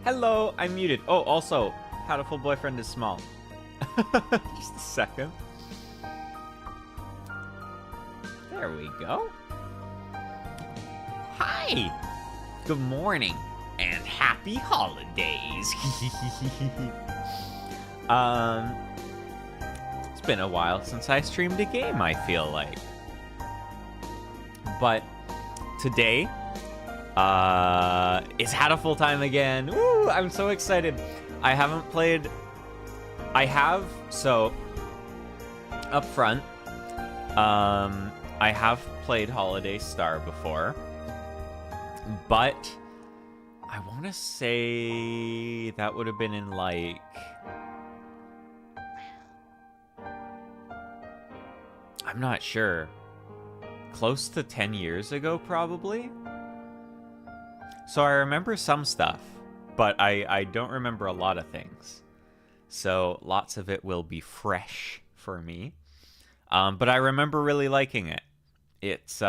Hello, I'm muted. Oh, also, Hatoful Boyfriend is small. Just a second. There we go. Hi. Good morning and happy holidays. It's been a while since I streamed a game, I feel like. But today, it's Hatoful time again. Woo! I'm so excited. I haven't played. I have, so up front, I have played Holiday Star before, but I want to say that would have been in like I'm not sure. Close to 10 years ago, probably. So I remember some stuff, but I don't remember a lot of things. So lots of it will be fresh for me. But I remember really liking it. It's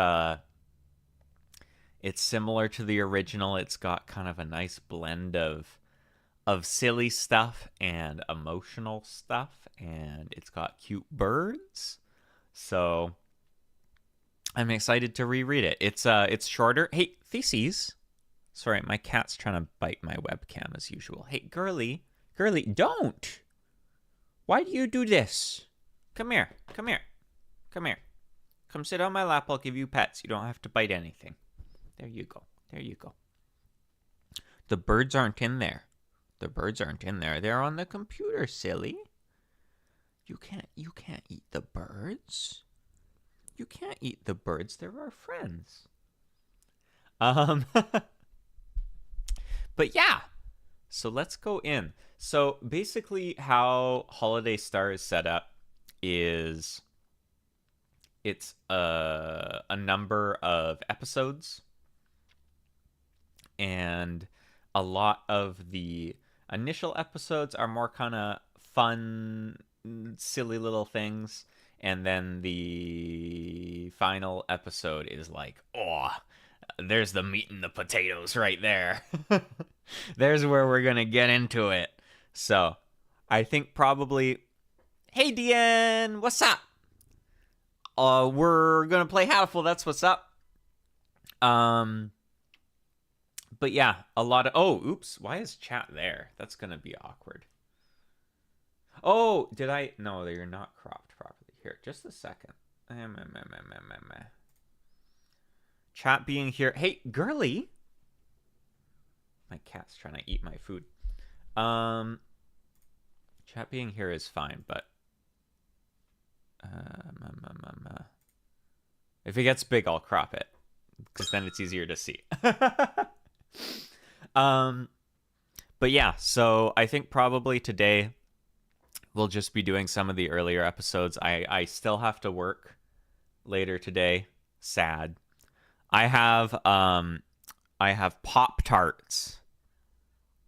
similar to the original. It's got kind of a nice blend of silly stuff and emotional stuff, and it's got cute birds. So I'm excited to reread it. It's shorter. Hey, Theses. Sorry, my cat's trying to bite my webcam as usual. Hey, girly, don't. Why do you do this? Come here. Come sit on my lap. I'll give you pets. You don't have to bite anything. There you go. The birds aren't in there. They're on the computer, silly. You can't eat the birds. You can't eat the birds. They're our friends. But yeah. So let's go in. So basically how Holiday Star is set up is it's a number of episodes, and a lot of the initial episodes are more kind of fun, silly little things, and then the final episode is like, oh, there's the meat and the potatoes right there. There's where we're gonna get into it. So I think probably, hey DN, what's up? We're gonna play Hatoful, that's what's up. But yeah, a lot of, oh, oops, why is chat there? That's gonna be awkward. Oh, did I? No, you're not cropped properly. Here, just a second. Chat being here. Hey, girly. My cat's trying to eat my food. Chat being here is fine, but if it gets big, I'll crop it, because then it's easier to see. But yeah, so I think probably today we'll just be doing some of the earlier episodes. I still have to work later today. Sad. I have Pop-Tarts.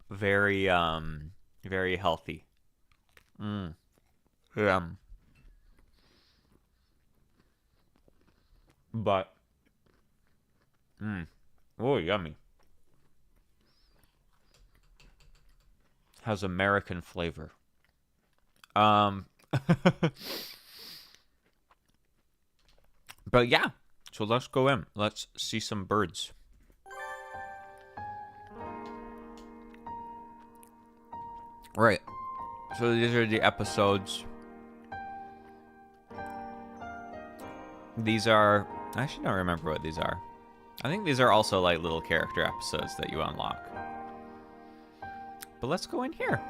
Very very healthy. But oh, yummy. Has American flavor. But yeah, so let's go in. Let's see some birds. Right. So these are the episodes. These are, I actually don't remember what these are. I think these are also like little character episodes that you unlock. But let's go in here.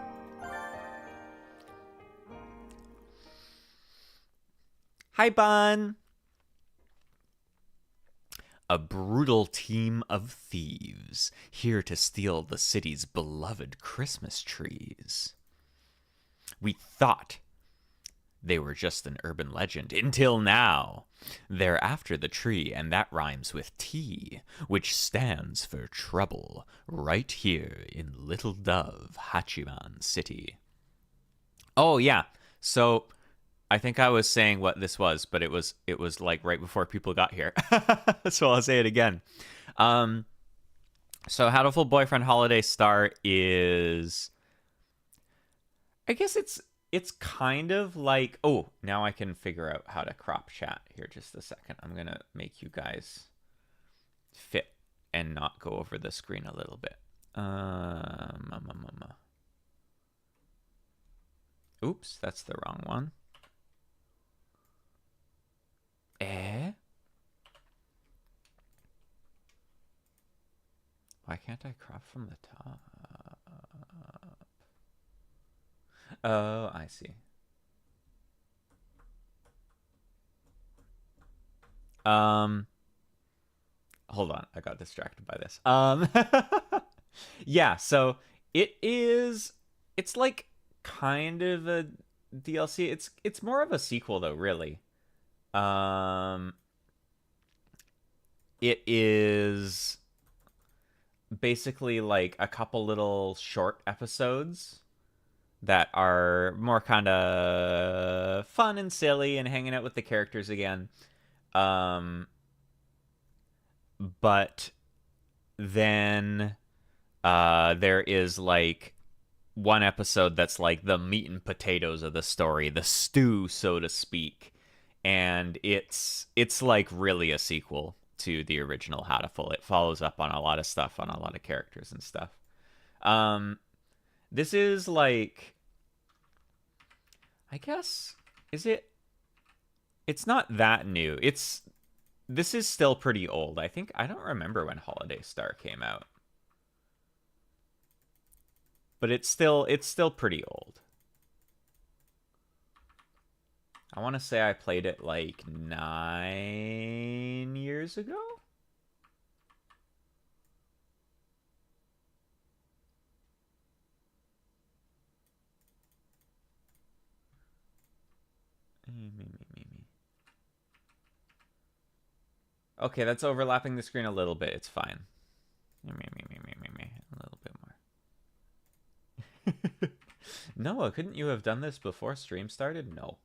Hi, Bun. A brutal team of thieves, here to steal the city's beloved Christmas trees. We thought they were just an urban legend, until now. They're after the tree, and that rhymes with T, which stands for trouble, right here in Little Dove, Hachiman City. Oh, yeah. So I think I was saying what this was, but it was like right before people got here. So I'll say it again. So Hatoful Boyfriend Holiday Star is, I guess it's kind of like, oh, now I can figure out how to crop chat here. Just a second. I'm going to make you guys fit and not go over the screen a little bit. Oops, that's the wrong one. Why can't I crop from the top? Oh, I see. Hold on, I got distracted by this. Yeah, so it's like kind of a DLC. It's more of a sequel though, really. It is basically like a couple little short episodes that are more kind of fun and silly and hanging out with the characters again. But then there is like one episode that's like the meat and potatoes of the story, the stew, so to speak. And it's like really a sequel to the original Hatoful. It follows up on a lot of stuff, on a lot of characters and stuff. This is like, I guess, is it? It's not that new. This is still pretty old. I don't remember when Holiday Star came out. But it's still pretty old. I want to say I played it like 9 years ago. Okay, that's overlapping the screen a little bit. It's fine. A little bit more. Noah, couldn't you have done this before stream started? No.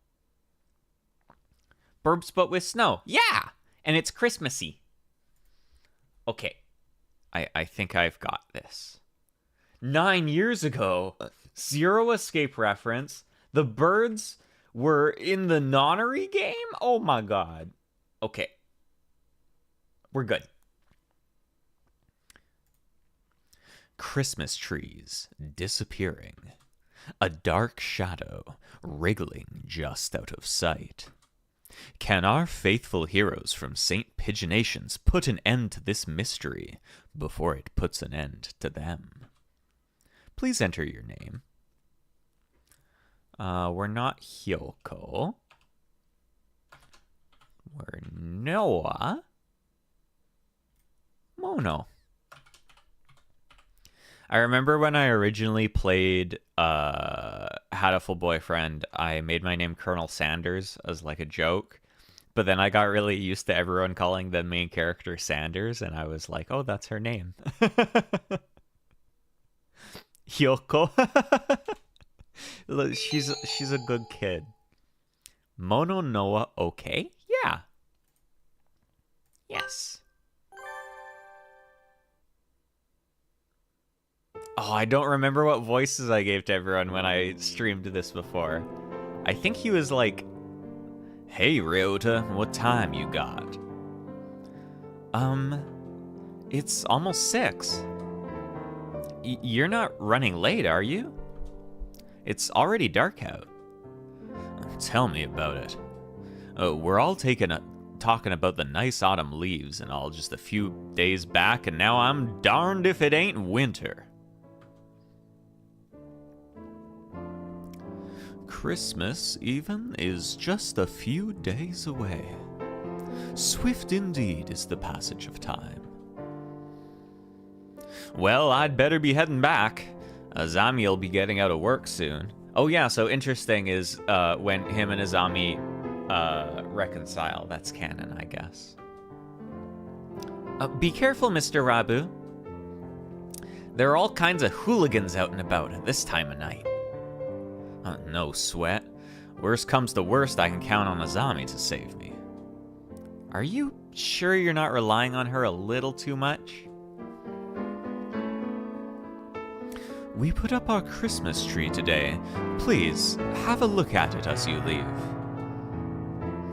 Burbs but with snow. Yeah! And it's Christmassy. Okay. I think I've got this. 9 years ago, Zero Escape reference. The birds were in the nonnery game? Oh my god. Okay. We're good. Christmas trees disappearing. A dark shadow wriggling just out of sight. Can our faithful heroes from St. Pigeonations put an end to this mystery before it puts an end to them? Please enter your name. We're not Hyoko. We're No.A. Mono. I remember when I originally played Hatoful Boyfriend, I made my name Colonel Sanders as like a joke. But then I got really used to everyone calling the main character Sanders, and I was like, oh, that's her name. Hyoko. She's a good kid. Mono Noah, okay? Yeah. Yes. Oh, I don't remember what voices I gave to everyone when I streamed this before. I think he was like, hey, Ryota, what time you got? It's almost 6. You're not running late, are you? It's already dark out. Tell me about it. We're all talking about the nice autumn leaves and all just a few days back, and now I'm darned if it ain't winter. Christmas, even, is just a few days away. Swift indeed is the passage of time. Well, I'd better be heading back. Azami'll be getting out of work soon. Oh yeah, so interesting is when him and Azami reconcile. That's canon, I guess. Be careful, Mr. Rabu. There are all kinds of hooligans out and about at this time of night. No sweat. Worst comes to worst, I can count on Azami to save me. Are you sure you're not relying on her a little too much? We put up our Christmas tree today. Please, have a look at it as you leave.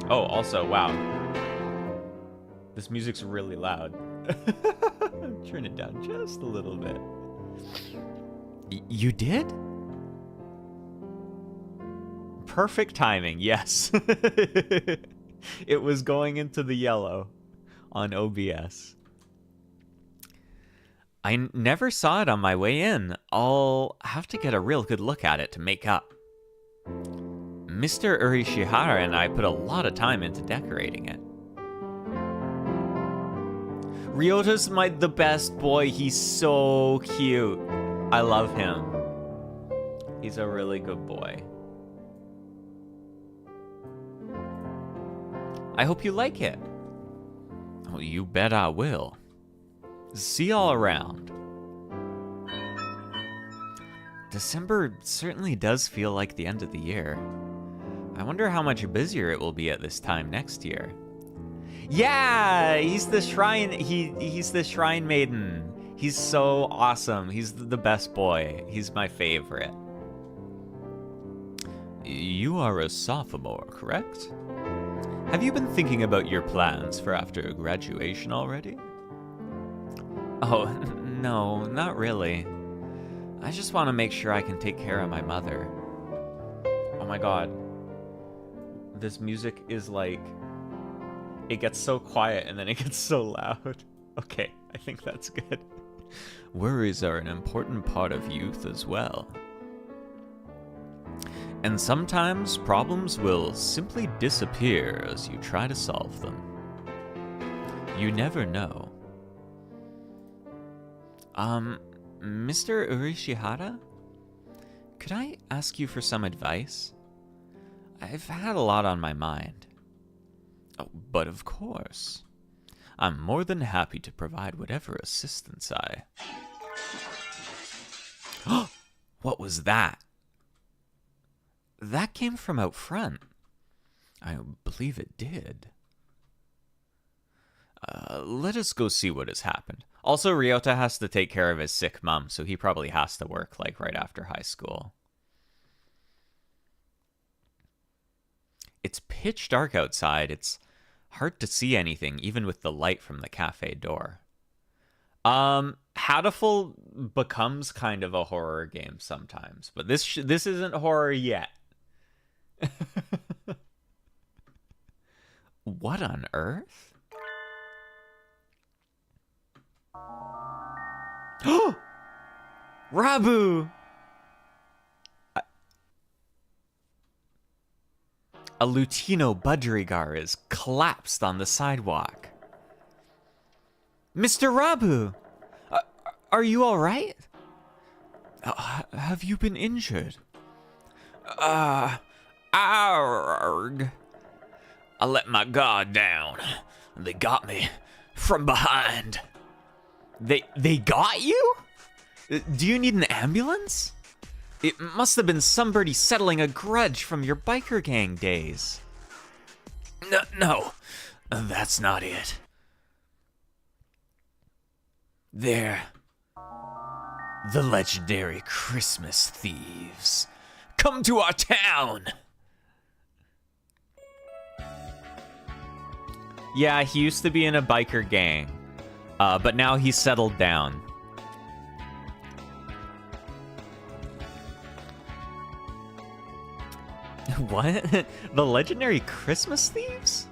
Oh, also, wow. This music's really loud. Turn it down just a little bit. You did? Perfect timing, yes. It was going into the yellow on OBS. I never saw it on my way in. I'll have to get a real good look at it to make up. Mr. Urishihara and I put a lot of time into decorating it. Ryota's the best boy. He's so cute. I love him. He's a really good boy. I hope you like it. Oh, you bet I will. See y'all around. December certainly does feel like the end of the year. I wonder how much busier it will be at this time next year. Yeah, he's the shrine. He's the shrine maiden. He's so awesome. He's the best boy. He's my favorite. You are a sophomore, correct? Have you been thinking about your plans for after graduation already? Oh, no, not really. I just want to make sure I can take care of my mother. Oh my god. This music is like... It gets so quiet and then it gets so loud. Okay, I think that's good. Worries are an important part of youth as well. And sometimes problems will simply disappear as you try to solve them. You never know. Mr. Urishihara? Could I ask you for some advice? I've had a lot on my mind. Oh, but of course. I'm more than happy to provide whatever assistance I... What was that? That came from out front. I believe it did. Let us go see what has happened. Also, Ryota has to take care of his sick mom, so he probably has to work, like, right after high school. It's pitch dark outside. It's hard to see anything, even with the light from the cafe door. Hatoful becomes kind of a horror game sometimes, but this isn't horror yet. What on earth? Oh! Rabu! A Lutino budgerigar is collapsed on the sidewalk. Mr. Rabu! Are you alright? Have you been injured? Arg. I let my guard down. They got me from behind. They got you? Do you need an ambulance? It must have been somebody settling a grudge from your biker gang days. No, that's not it. They're the legendary Christmas thieves. Come to our town! Yeah, he used to be in a biker gang, but now he's settled down. What? The legendary Christmas thieves?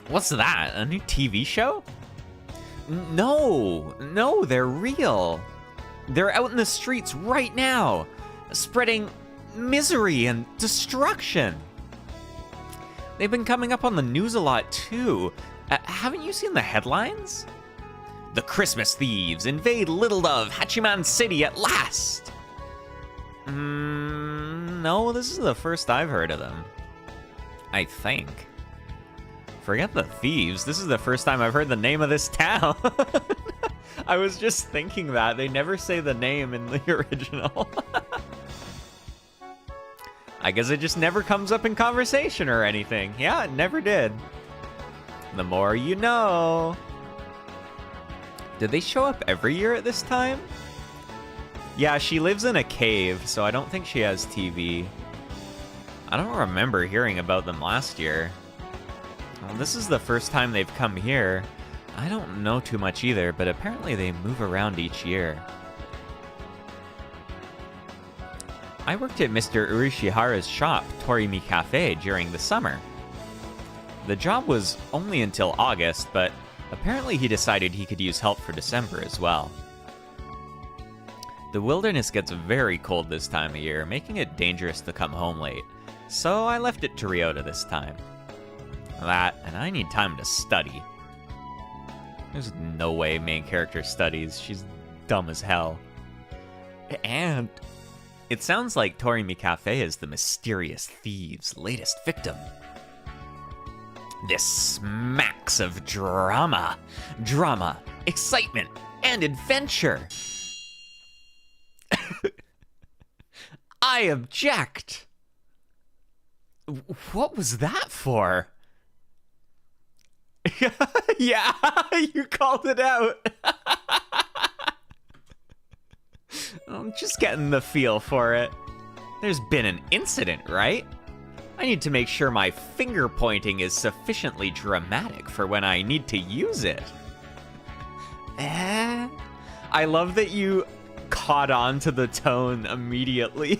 What's that? A new TV show? No, they're real. They're out in the streets right now, spreading misery and destruction. They've been coming up on the news a lot too. Haven't you seen the headlines? The Christmas thieves invade Little Dove, Hachiman City at last. No, this is the first I've heard of them. I think. Forget the thieves. This is the first time I've heard the name of this town. I was just thinking that. They never say the name in the original. I guess it just never comes up in conversation or anything. Yeah, it never did. The more you know. Did they show up every year at this time? Yeah, she lives in a cave, so I don't think she has TV. I don't remember hearing about them last year. Well, this is the first time they've come here. I don't know too much either, but apparently they move around each year. I worked at Mr. Urishihara's shop, Torimi Cafe, during the summer. The job was only until August, but apparently he decided he could use help for December as well. The wilderness gets very cold this time of year, making it dangerous to come home late, so I left it to Ryota this time. That, and I need time to study. There's no way main character studies, she's dumb as hell. And it sounds like Torimi Cafe is the mysterious thieves' latest victim. This smacks of drama, excitement, and adventure. I object. What was that for? Yeah, you called it out. I'm just getting the feel for it. There's been an incident, right? I need to make sure my finger pointing is sufficiently dramatic for when I need to use it. I love that you caught on to the tone immediately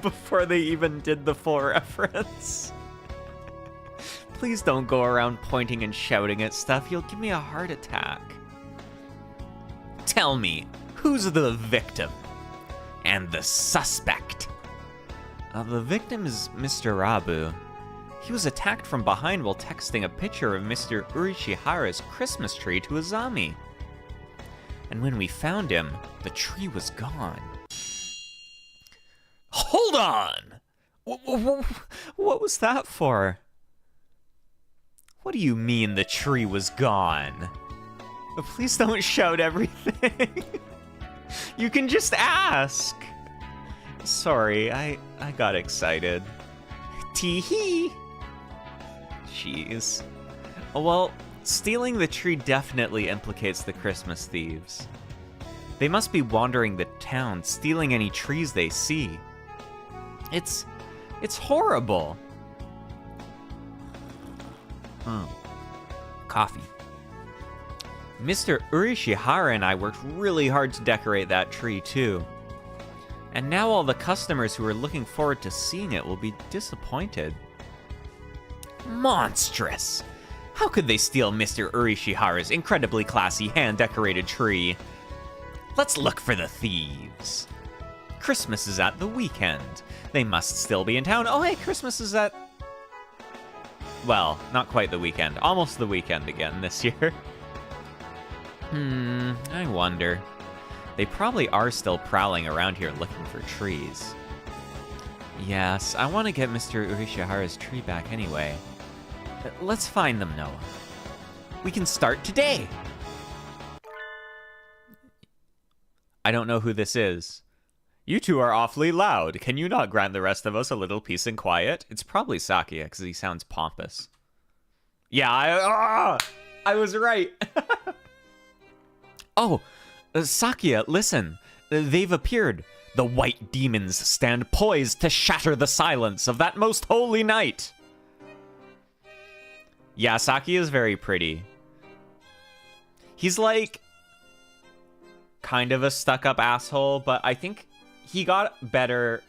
before they even did the full reference. Please don't go around pointing and shouting at stuff. You'll give me a heart attack. Tell me, who's the victim? And the suspect? The victim is Mr. Rabu. He was attacked from behind while texting a picture of Mr. Urishihara's Christmas tree to Azami. And when we found him, the tree was gone. Hold on! What was that for? What do you mean the tree was gone? Please don't shout everything. You can just ask. Sorry, I got excited. Tee-hee. Jeez. Well, stealing the tree definitely implicates the Christmas thieves. They must be wandering the town, stealing any trees they see. It's horrible. Coffee. Mr. Urishihara and I worked really hard to decorate that tree, too. And now all the customers who are looking forward to seeing it will be disappointed. Monstrous! How could they steal Mr. Urishihara's incredibly classy hand-decorated tree? Let's look for the thieves. Christmas is at the weekend. They must still be in town. Oh, hey, Christmas is at... Well, not quite the weekend. Almost the weekend again this year. I wonder. They probably are still prowling around here looking for trees. Yes, I want to get Mr. Urishihara's tree back anyway. Let's find them, Noah. We can start today! I don't know who this is. You two are awfully loud. Can you not grant the rest of us a little peace and quiet? It's probably Sakia, because he sounds pompous. Yeah, I was right. Oh, Sakia, listen. They've appeared. The white demons stand poised to shatter the silence of that most holy night. Yeah, Sakia is very pretty. He's like kind of a stuck-up asshole, but I think he got better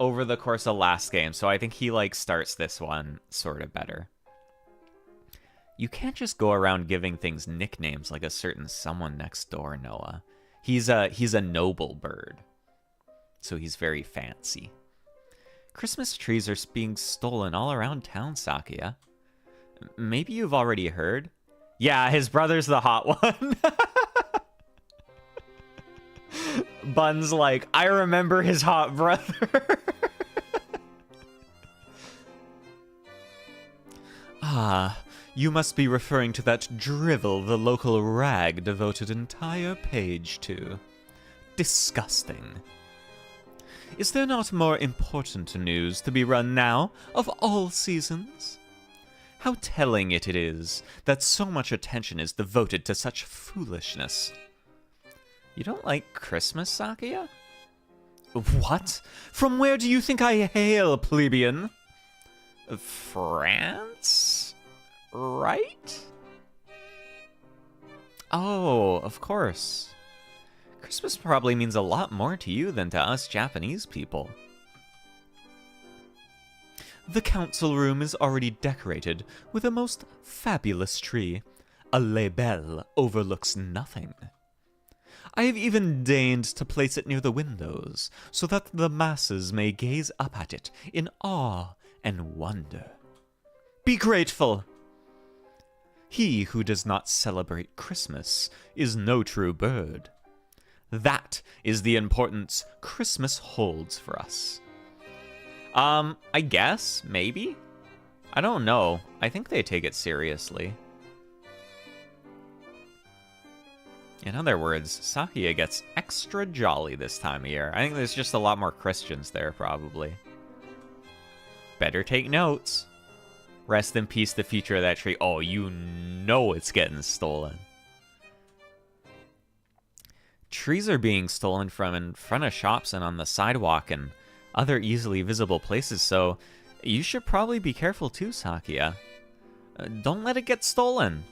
over the course of last game, so I think he like starts this one sort of better. You can't just go around giving things nicknames like a certain someone next door, Noah. He's a noble bird, so he's very fancy. Christmas trees are being stolen all around town, Sakia. Maybe you've already heard? Yeah, his brother's the hot one. Bun's like, I remember his hot brother. Ah, you must be referring to that drivel the local rag devoted entire page to. Disgusting. Is there not more important news to be run now, of all seasons? How telling it is that so much attention is devoted to such foolishness. You don't like Christmas, Sakuya? What? From where do you think I hail, plebeian? France? Right? Oh, of course. Christmas probably means a lot more to you than to us Japanese people. The council room is already decorated with a most fabulous tree. A label overlooks nothing. I have even deigned to place it near the windows, so that the masses may gaze up at it in awe and wonder. Be grateful! He who does not celebrate Christmas is no true bird. That is the importance Christmas holds for us. I guess, maybe? I don't know. I think they take it seriously. In other words, Sakuya gets extra jolly this time of year. I think there's just a lot more Christians there, probably. Better take notes. Rest in peace, the future of that tree. Oh, you know it's getting stolen. Trees are being stolen from in front of shops and on the sidewalk and other easily visible places, so you should probably be careful too, Sakuya. Don't let it get stolen.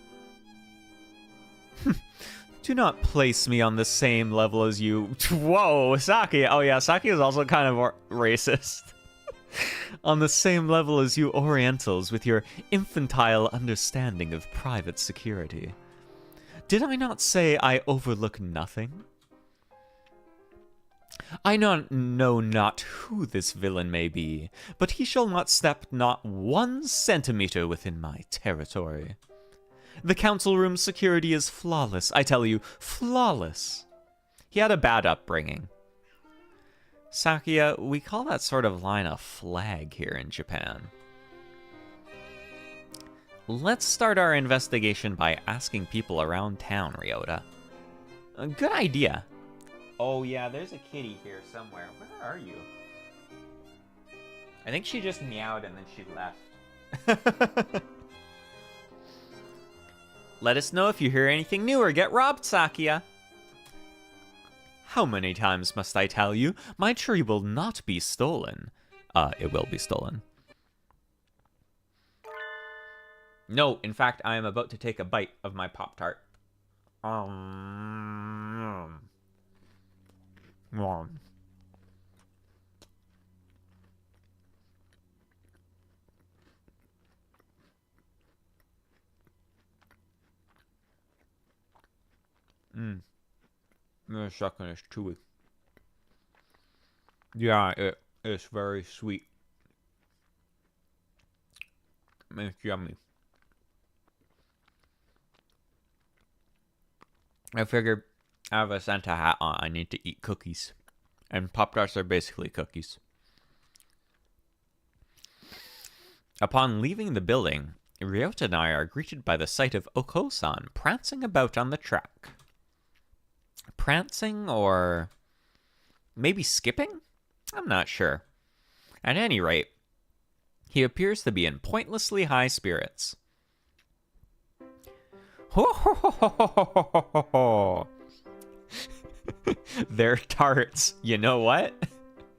Do not place me on the same level as you. Whoa, Sakuya. Oh yeah, Sakuya is also kind of racist. On the same level as you Orientals with your infantile understanding of private security. Did I not say I overlook nothing? I know not who this villain may be, but he shall not step not 1 centimeter within my territory. The council room security is flawless, I tell you, flawless. He had a bad upbringing. Sakuya, we call that sort of line a flag here in Japan. Let's start our investigation by asking people around town, Ryota. A good idea. Oh yeah, there's a kitty here somewhere. Where are you? I think she just meowed and then she left. Let us know if you hear anything new or get robbed, Sakuya. How many times must I tell you? My tree will not be stolen. It will be stolen. No, in fact, I am about to take a bite of my Pop-Tart. The second is chewy. Yeah, it is very sweet. It's yummy. I figured I have a Santa hat on. I need to eat cookies. And Pop-Tarts are basically cookies. Upon leaving the building, Ryota and I are greeted by the sight of Oko-san prancing about on the track. Prancing or maybe skipping? I'm not sure. At any rate, he appears to be in pointlessly high spirits. Ho ho ho ho ho ho ho ho. They're tarts. You know what?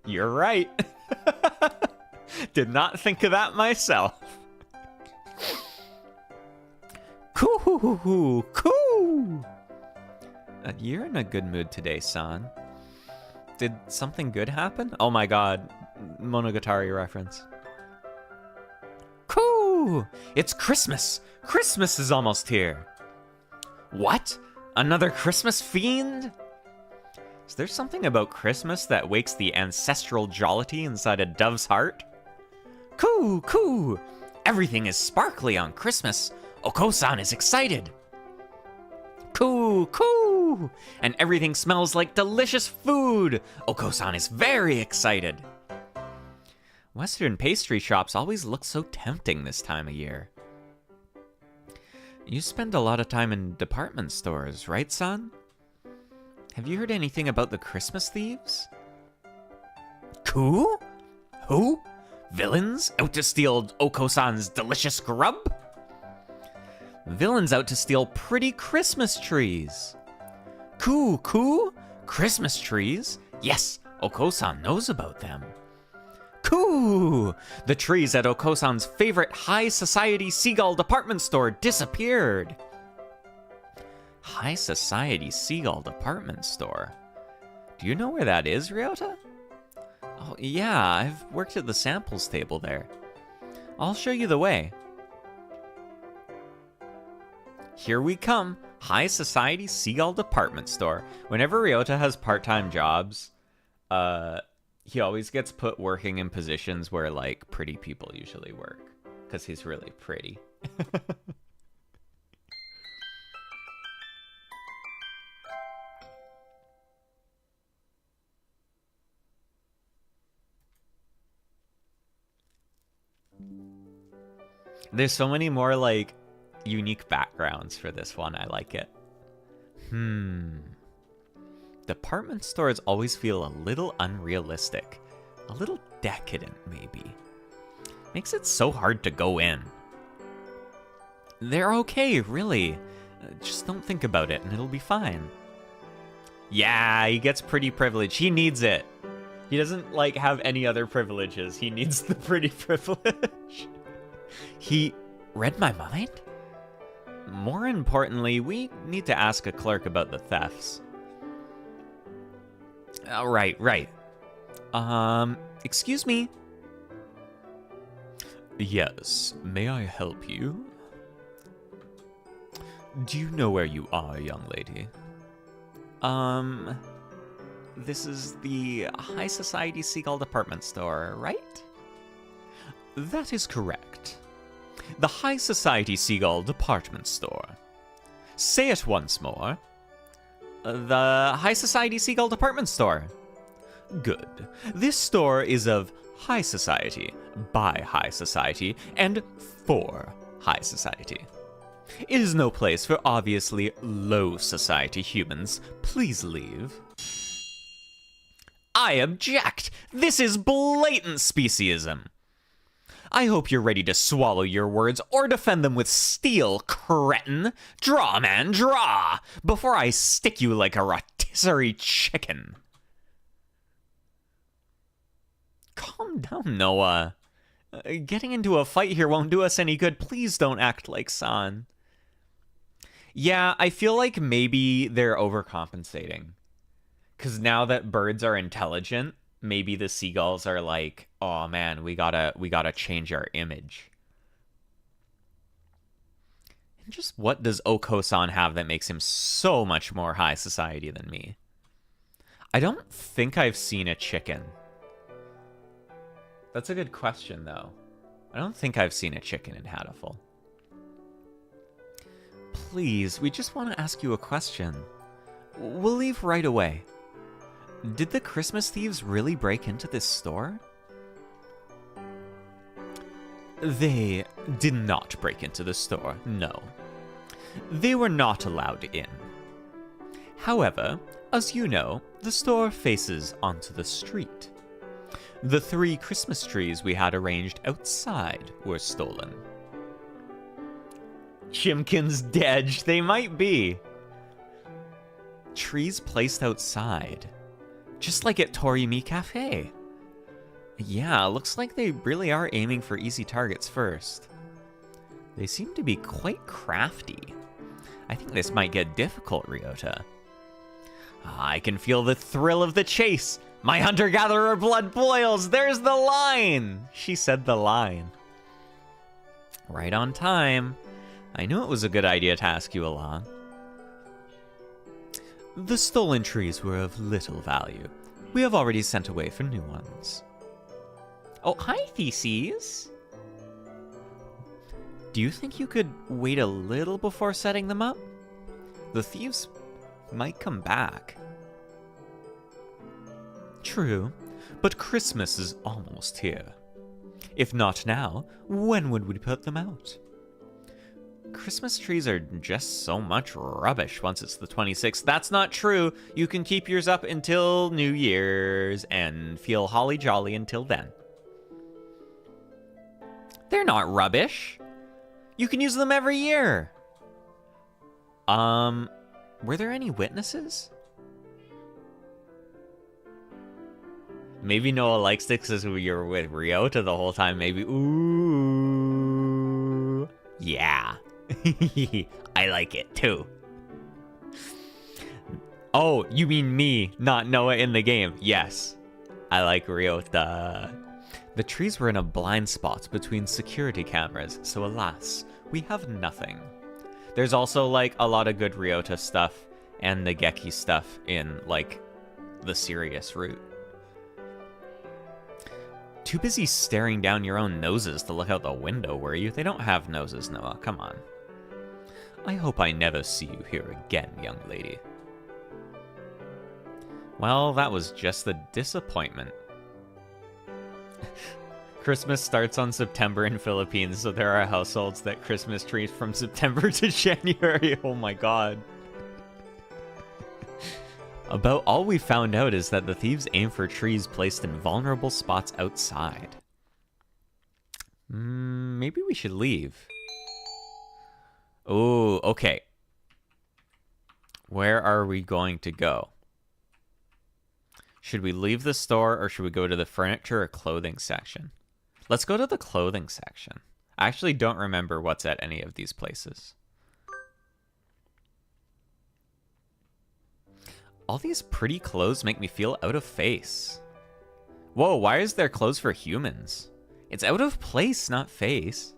You're right. Did not think of that myself. Coo coo. You're in a good mood today, son. Did something good happen? Oh my god. Monogatari reference. Coo! It's Christmas! Christmas is almost here! What? Another Christmas fiend? Is there something about Christmas that wakes the ancestral jollity inside a dove's heart? Coo! Coo! Everything is sparkly on Christmas. Oko-san is excited. Coo! Coo! And everything smells like delicious food. Oko-san is very excited. Western pastry shops always look so tempting this time of year. You spend a lot of time in department stores, right, son? Have you heard anything about the Christmas thieves? Who? Who? Villains out to steal Oko-san's delicious grub? Villains out to steal pretty Christmas trees. Coo! Christmas trees? Yes, Oko-san knows about them. Coo! The trees at Oko-san's favorite high society seagull department store disappeared. High society seagull department store? Do you know where that is, Ryota? Oh, yeah, I've worked at the samples table there. I'll show you the way. Here we come. High society seagull department store. Whenever Ryota has part-time jobs, he always gets put working in positions where, like, pretty people usually work. Because he's really pretty. There's so many more, like, unique backgrounds for this one. I like it. Department stores always feel a little unrealistic. A little decadent, maybe. Makes it so hard to go in. They're okay, really. Just don't think about it and it'll be fine. Yeah, he gets pretty privilege. He needs it. He doesn't, like, have any other privileges. He needs the pretty privilege. He read my mind? More importantly, we need to ask a clerk about the thefts. Right. Excuse me? Yes, may I help you? Do you know where you are, young lady? This is the High Society Seagull Department Store, right? That is correct. The High Society Seagull Department Store. Say it once more. The High Society Seagull Department Store. Good. This store is of high society, by high society, and for high society. It is no place for obviously low society humans. Please leave. I object! This is blatant speciesism! I hope you're ready to swallow your words or defend them with steel, cretin. Draw, man, draw! Before I stick you like a rotisserie chicken. Calm down, No.A. Getting into a fight here won't do us any good. Please don't act like San. Yeah, I feel like maybe they're overcompensating. Because now that birds are intelligent, maybe the seagulls are like, oh man, we gotta change our image. And just what does Oko-san have that makes him so much more high society than me? I don't think I've seen a chicken. That's a good question, though. I don't think I've seen a chicken in Hatoful. Please, we just want to ask you a question. We'll leave right away. Did the Christmas thieves really break into this store? They did not break into the store, no. They were not allowed in. However, as you know, the store faces onto the street. The 3 Christmas trees we had arranged outside were stolen. Chimkin's dead. They might be. Trees placed outside. Just like at Torimi Cafe. Yeah, looks like they really are aiming for easy targets first. They seem to be quite crafty. I think this might get difficult, Ryota. I can feel the thrill of the chase. My hunter-gatherer blood boils. There's the line. She said the line. Right on time. I knew it was a good idea to ask you along. The stolen trees were of little value. We have already sent away for new ones. Oh, hi, Theses. Do you think you could wait a little before setting them up? The thieves might come back. True, but Christmas is almost here. If not now, when would we put them out? Christmas trees are just so much rubbish once it's the 26th. That's not true. You can keep yours up until New Year's and feel holly jolly until then. They're not rubbish. You can use them every year. Were there any witnesses? Maybe No.A likes it because you're with Ryota the whole time. Maybe. Ooh. Yeah. I like it too. Oh, you mean me, not No.A in the game. Yes. I like Ryota. The trees were in a blind spot between security cameras, so alas, we have nothing. There's also, like, a lot of good Ryota stuff and the Geki stuff in, like, the serious route. Too busy staring down your own noses to look out the window, were you? They don't have noses, No.A. Come on. I hope I never see you here again, young lady. Well, that was just a disappointment. Christmas starts on September in Philippines, so there are households that Christmas trees from September to January. Oh my god. About all we found out is that the thieves aim for trees placed in vulnerable spots outside. Maybe we should leave. Oh, okay. Where are we going to go? Should we leave the store or should we go to the furniture or clothing section? Let's go to the clothing section. I actually don't remember what's at any of these places. All these pretty clothes make me feel out of face. Whoa, why is there clothes for humans? It's out of place, not face.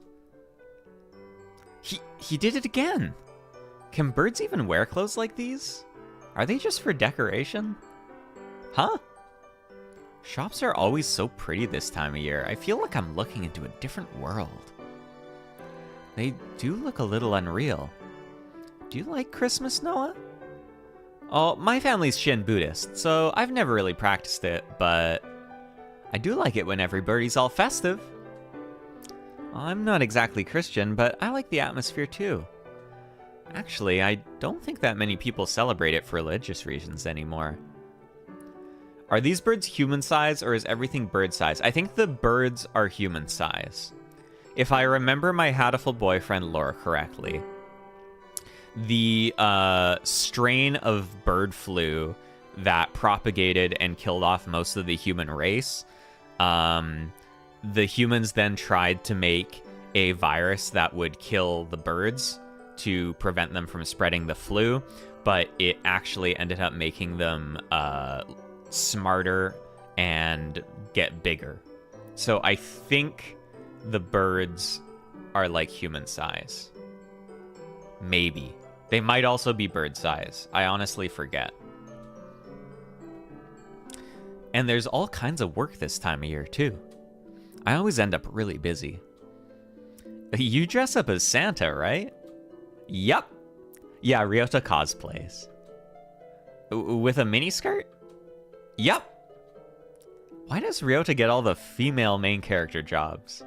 He did it again. Can birds even wear clothes like these? Are they just for decoration? Huh? Shops are always so pretty this time of year. I feel like I'm looking into a different world. They do look a little unreal. Do you like Christmas, No.A? Oh, my family's Shin Buddhist, so I've never really practiced it, but I do like it when everybody's all festive. I'm not exactly Christian, but I like the atmosphere too. Actually, I don't think that many people celebrate it for religious reasons anymore. Are these birds human size or is everything bird size? I think the birds are human size. If I remember my Hatoful Boyfriend lore correctly, the strain of bird flu that propagated and killed off most of the human race, the humans then tried to make a virus that would kill the birds to prevent them from spreading the flu, but it actually ended up making them smarter and get bigger. So I think the birds are like human size. Maybe. They might also be bird size. I honestly forget. And there's all kinds of work this time of year too. I always end up really busy. You dress up as Santa, right? Yup. Yeah, Ryota cosplays. With a miniskirt? Yup. Why does Ryota get all the female main character jobs?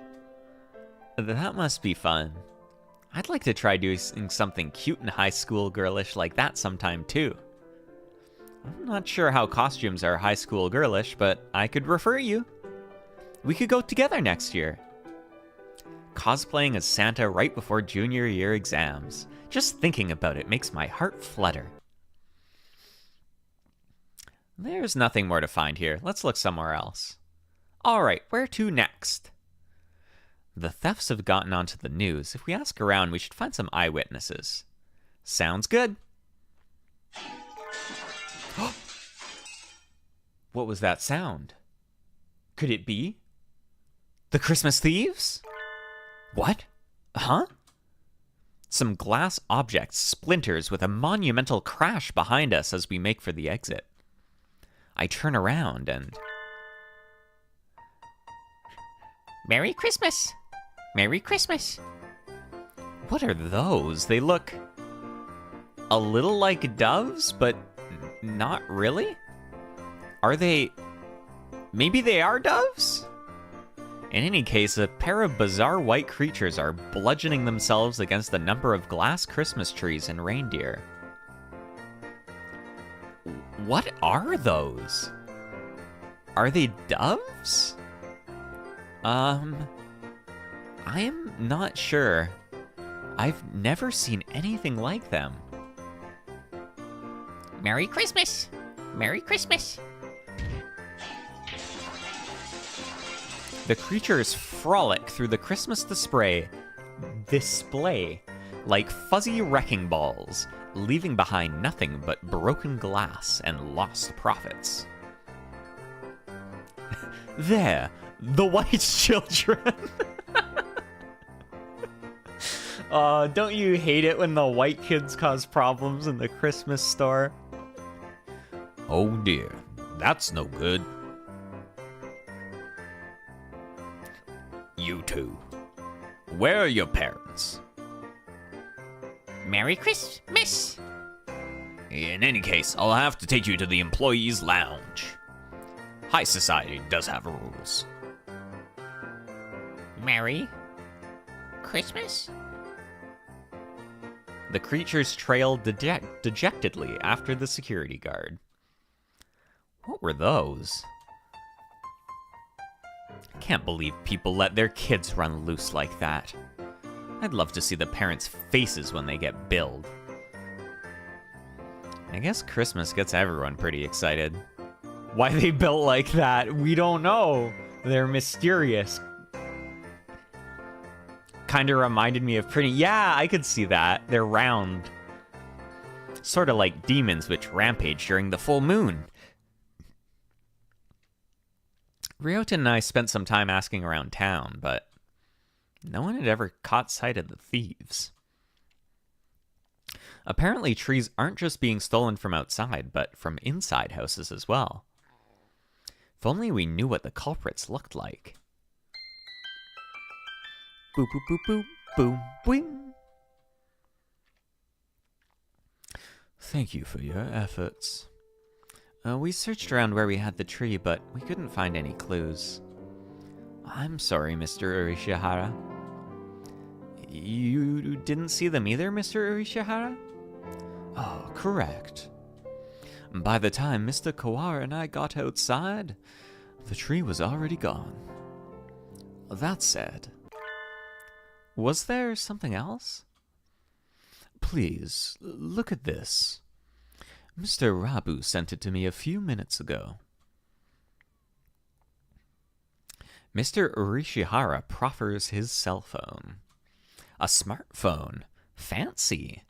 That must be fun. I'd like to try doing something cute and high school girlish like that sometime too. I'm not sure how costumes are high school girlish, but I could refer you. We could go together next year. Cosplaying as Santa right before junior year exams. Just thinking about it makes my heart flutter. There's nothing more to find here. Let's look somewhere else. Alright, where to next? The thefts have gotten onto the news. If we ask around, we should find some eyewitnesses. Sounds good. What was that sound? Could it be the Christmas thieves? What? Huh? Some glass object splinters with a monumental crash behind us as we make for the exit. I turn around and... Merry Christmas! Merry Christmas! What are those? They look a little like doves, but not really? Are they... Maybe they are doves? In any case, a pair of bizarre white creatures are bludgeoning themselves against a number of glass Christmas trees and reindeer. What are those? Are they doves? I am not sure. I've never seen anything like them. Merry Christmas! Merry Christmas! The creatures frolic through the Christmas display like fuzzy wrecking balls, leaving behind nothing but broken glass and lost profits. There, the white children. Don't you hate it when the white kids cause problems in the Christmas store? Oh dear, that's no good. You two, where are your parents? Merry Christmas! In any case, I'll have to take you to the employees' lounge. High society does have rules. Merry Christmas? The creatures trailed dejectedly after the security guard. What were those? I can't believe people let their kids run loose like that. I'd love to see the parents' faces when they get billed. I guess Christmas gets everyone pretty excited. Why they built like that, we don't know. They're mysterious. Kinda reminded me of pretty... Yeah, I could see that. They're round. Sort of like demons which rampage during the full moon. Ryota and I spent some time asking around town, but no one had ever caught sight of the thieves. Apparently, trees aren't just being stolen from outside, but from inside houses as well. If only we knew what the culprits looked like. Boop, boop, boop, boop, boom, boing. Thank you for your efforts. We searched around where we had the tree, but we couldn't find any clues. I'm sorry, Mr. Urishihara. You didn't see them either, Mr. Urishihara? Oh, correct. By the time Mr. Kawara and I got outside, the tree was already gone. That said, was there something else? Please, look at this. Mr. Rabu sent it to me a few minutes ago. Mr. Urishihara proffers his cell phone. A smartphone. Fancy.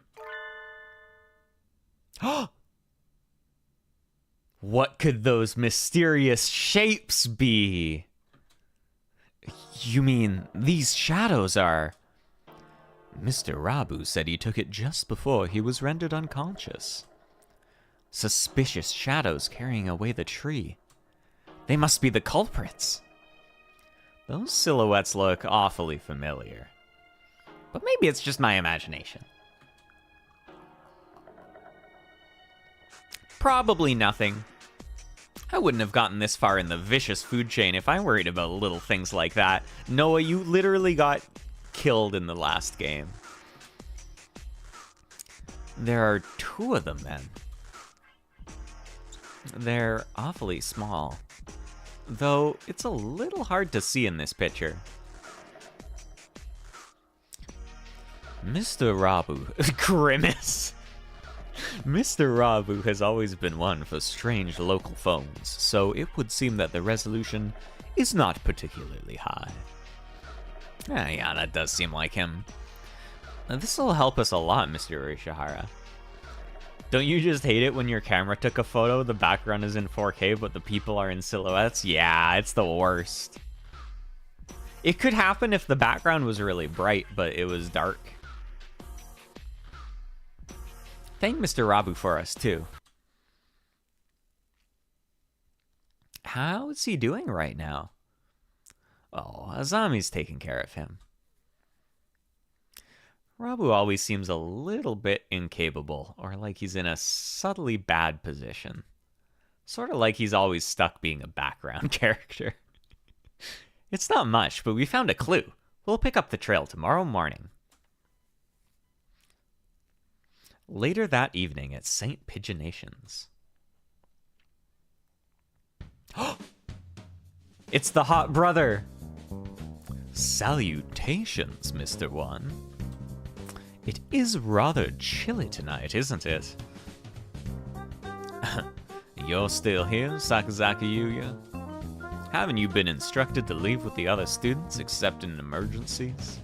What could those mysterious shapes be? You mean these shadows are... Mr. Rabu said he took it just before he was rendered unconscious. Suspicious shadows carrying away the tree. They must be the culprits. Those silhouettes look awfully familiar. But maybe it's just my imagination. Probably nothing. I wouldn't have gotten this far in the vicious food chain if I worried about little things like that. No.A, you literally got killed in the last game. There are two of them then. They're awfully small. Though it's a little hard to see in this picture. Mr. Rabu. Grimace. Mr. Rabu has always been one for strange local phones, so it would seem that the resolution is not particularly high. Yeah, that does seem like him. This will help us a lot, Mr. Urishihara. Don't you just hate it when your camera took a photo, the background is in 4K, but the people are in silhouettes? Yeah, it's the worst. It could happen if the background was really bright, but it was dark. Thank Mr. Rabu for us, too. How is he doing right now? Oh, Azami's taking care of him. Rabu always seems a little bit incapable, or like he's in a subtly bad position. Sort of like he's always stuck being a background character. It's not much, but we found a clue. We'll pick up the trail tomorrow morning. Later that evening at St. Pigeonations. It's the hot brother! Salutations, Mr. One. It is rather chilly tonight, isn't it? You're still here, Sakazaki Yuya? Haven't you been instructed to leave with the other students except in emergencies?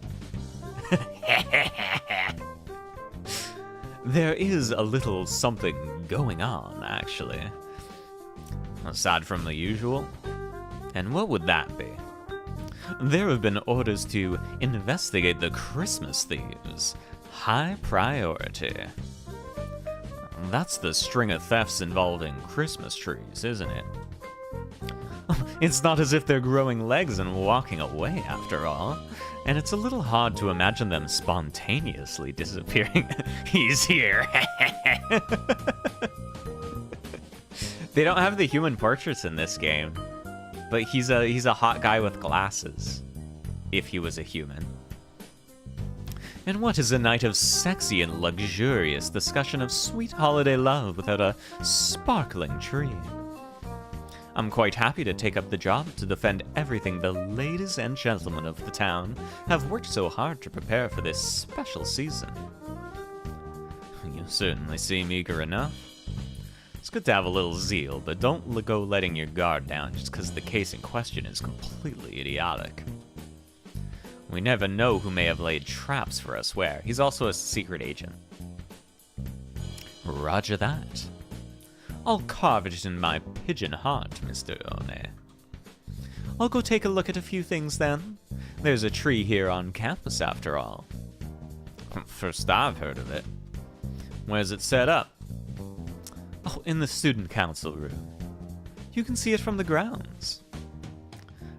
There is a little something going on, actually. Aside from the usual. And what would that be? There have been orders to investigate the Christmas thieves. High priority. That's the string of thefts involving Christmas trees, isn't it? It's not as if they're growing legs and walking away, after all. And it's a little hard to imagine them spontaneously disappearing. He's here. They don't have the human portraits in this game, but he's a hot guy with glasses, if he was a human. And what is a night of sexy and luxurious discussion of sweet holiday love without a sparkling tree? I'm quite happy to take up the job to defend everything the ladies and gentlemen of the town have worked so hard to prepare for this special season. You certainly seem eager enough. It's good to have a little zeal, but don't go letting your guard down just because the case in question is completely idiotic. We never know who may have laid traps for us where. He's also a secret agent. Roger that. I'll carve it in my pigeon heart, Mr. One. I'll go take a look at a few things then. There's a tree here on campus after all. First I've heard of it. Where's it set up? Oh, in the student council room. You can see it from the grounds.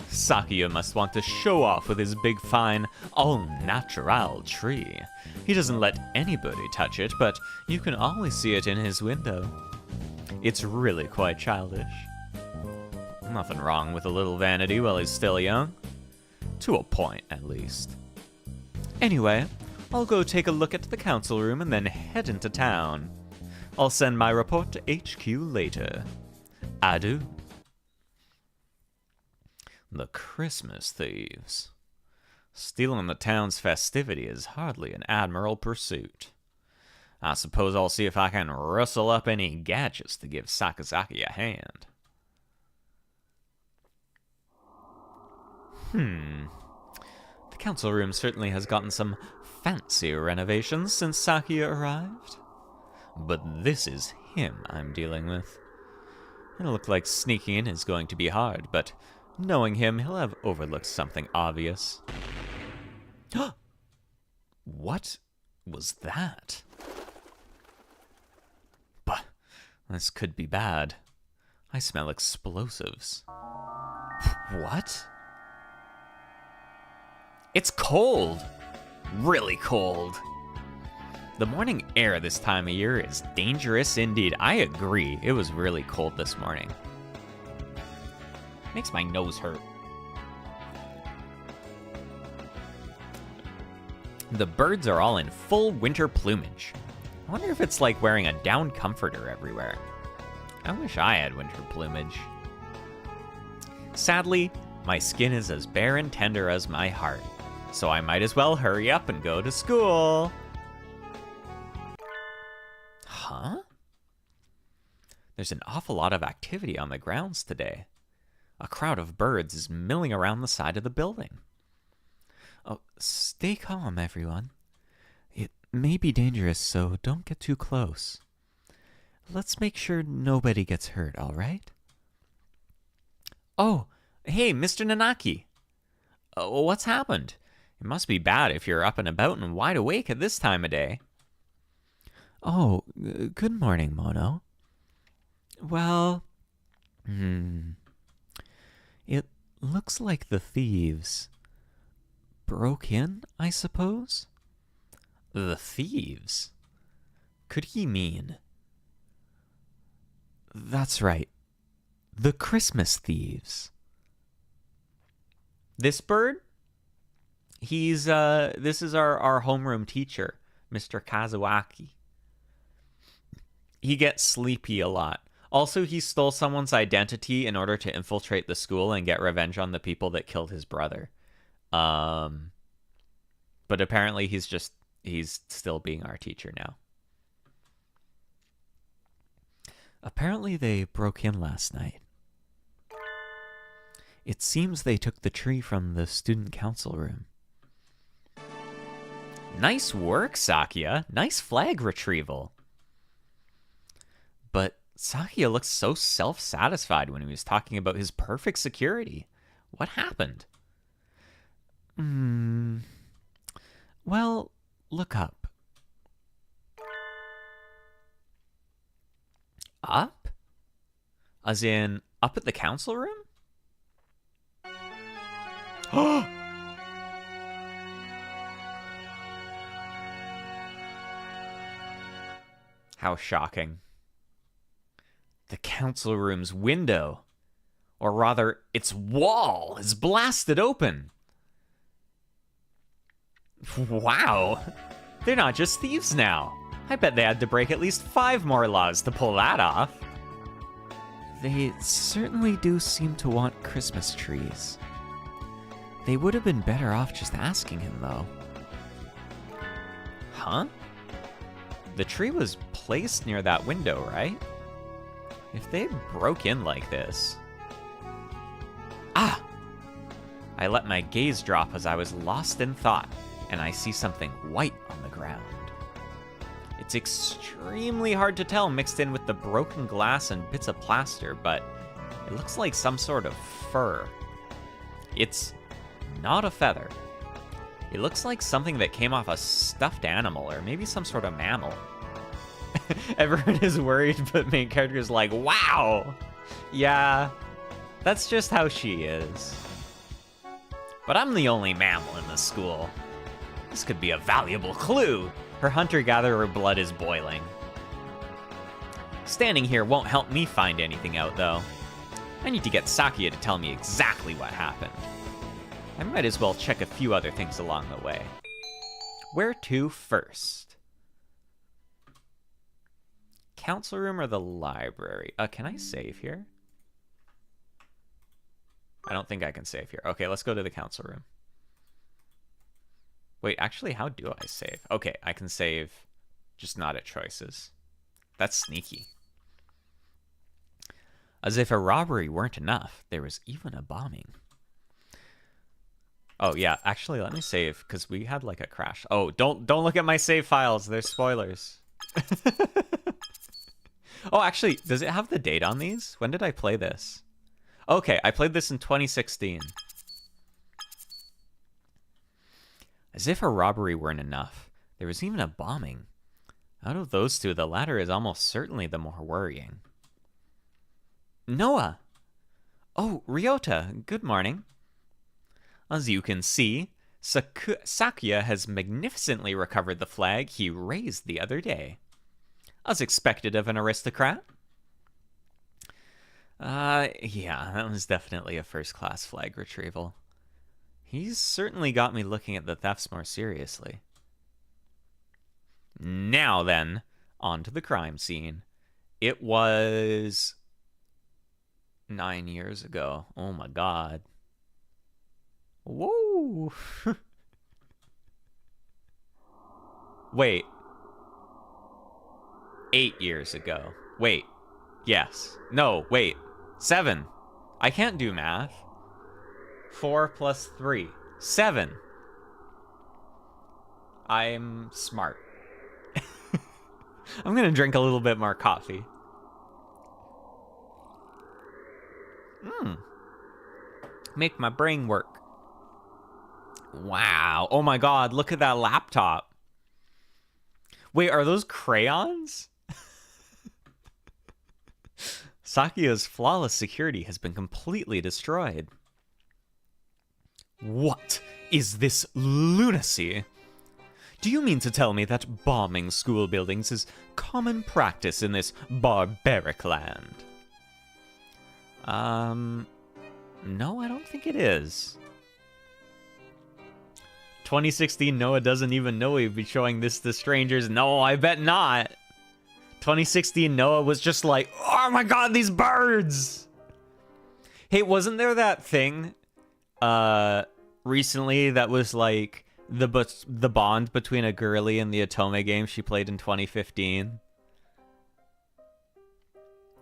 Sakuya must want to show off with his big fine, all-natural tree. He doesn't let anybody touch it, but you can always see it in his window. It's really quite childish. Nothing wrong with a little vanity while he's still young. To a point, at least. Anyway, I'll go take a look at the council room and then head into town. I'll send my report to HQ later. Adieu. The Christmas thieves. Stealing the town's festivity is hardly an admirable pursuit. I suppose I'll see if I can rustle up any gadgets to give Sakazaki a hand. The council room certainly has gotten some fancy renovations since Sakuya arrived. But this is him I'm dealing with. It'll look like sneaking in is going to be hard, but knowing him, he'll have overlooked something obvious. What was that? But this could be bad. I smell explosives. What? It's cold. Really cold. The morning air this time of year is dangerous indeed. I agree. It was really cold this morning. Makes my nose hurt. The birds are all in full winter plumage. I wonder if it's like wearing a down comforter everywhere. I wish I had winter plumage. Sadly, my skin is as bare and tender as my heart, so I might as well hurry up and go to school. Huh? There's an awful lot of activity on the grounds today. A crowd of birds is milling around the side of the building. Oh, stay calm, everyone. It may be dangerous, so don't get too close. Let's make sure nobody gets hurt, all right? Oh, hey, Mr. Nanaki. What's happened? It must be bad if you're up and about and wide awake at this time of day. Oh, good morning, Mono. Well, it looks like the thieves broke in, I suppose? The thieves? Could he mean? That's right. The Christmas thieves. This bird? This is our homeroom teacher, Mr. Kazuaki. He gets sleepy a lot. Also, he stole someone's identity in order to infiltrate the school and get revenge on the people that killed his brother. But apparently he's still being our teacher now. Apparently they broke in last night. It seems they took the tree from the student council room. Nice work, Sakia. Nice flag retrieval. But Sakia looks so self-satisfied when he was talking about his perfect security. What happened? Well, look up. Up? As in, up at the council room? How shocking. The council room's window, or rather, its wall, is blasted open. Wow. They're not just thieves now. I bet they had to break at least 5 more laws to pull that off. They certainly do seem to want Christmas trees. They would have been better off just asking him, though. Huh? The tree was placed near that window, right? If they broke in like this... Ah! I let my gaze drop as I was lost in thought, and I see something white on the ground. It's extremely hard to tell mixed in with the broken glass and bits of plaster, but it looks like some sort of fur. It's not a feather. It looks like something that came off a stuffed animal, or maybe some sort of mammal. Everyone is worried, but main character is like, wow! Yeah, that's just how she is. But I'm the only mammal in this school. This could be a valuable clue. Her hunter-gatherer blood is boiling. Standing here won't help me find anything out, though. I need to get Sakia to tell me exactly what happened. I might as well check a few other things along the way. Where to first? Council room or the library? Can I save here? I don't think I can save here. Okay, let's go to the council room. Wait, actually, how do I save? Okay, I can save, just not at choices. That's sneaky. As if a robbery weren't enough, there was even a bombing. Oh, yeah, actually, let me save, because we had, like, a crash. Oh, don't look at my save files. There's spoilers. Oh, actually, does it have the date on these? When did I play this? Okay, I played this in 2016. As if a robbery weren't enough, there was even a bombing. Out of those two, the latter is almost certainly the more worrying. No.A! Oh, Ryota, good morning. As you can see, Sakuya has magnificently recovered the flag he raised the other day. As expected of an aristocrat. Yeah, that was definitely a first-class flag retrieval. He's certainly got me looking at the thefts more seriously. Now then, on to the crime scene. It was 9 years ago. Oh my god. Whoa! Wait. 8 years ago. Wait. Yes. No, wait. 7. I can't do math. 4 plus 3. 7. I'm smart. I'm gonna drink a little bit more coffee. Make my brain work. Wow. Oh my god, look at that laptop. Wait, are those crayons? Sakia's flawless security has been completely destroyed. What is this lunacy? Do you mean to tell me that bombing school buildings is common practice in this barbaric land? No, I don't think it is. 2016 No.A doesn't even know he'd be showing this to strangers. No, I bet not. 2016 No.A was just like, oh my god, these birds! Hey, wasn't there that thing recently that was like the bond between a girly and the Otome game she played in 2015?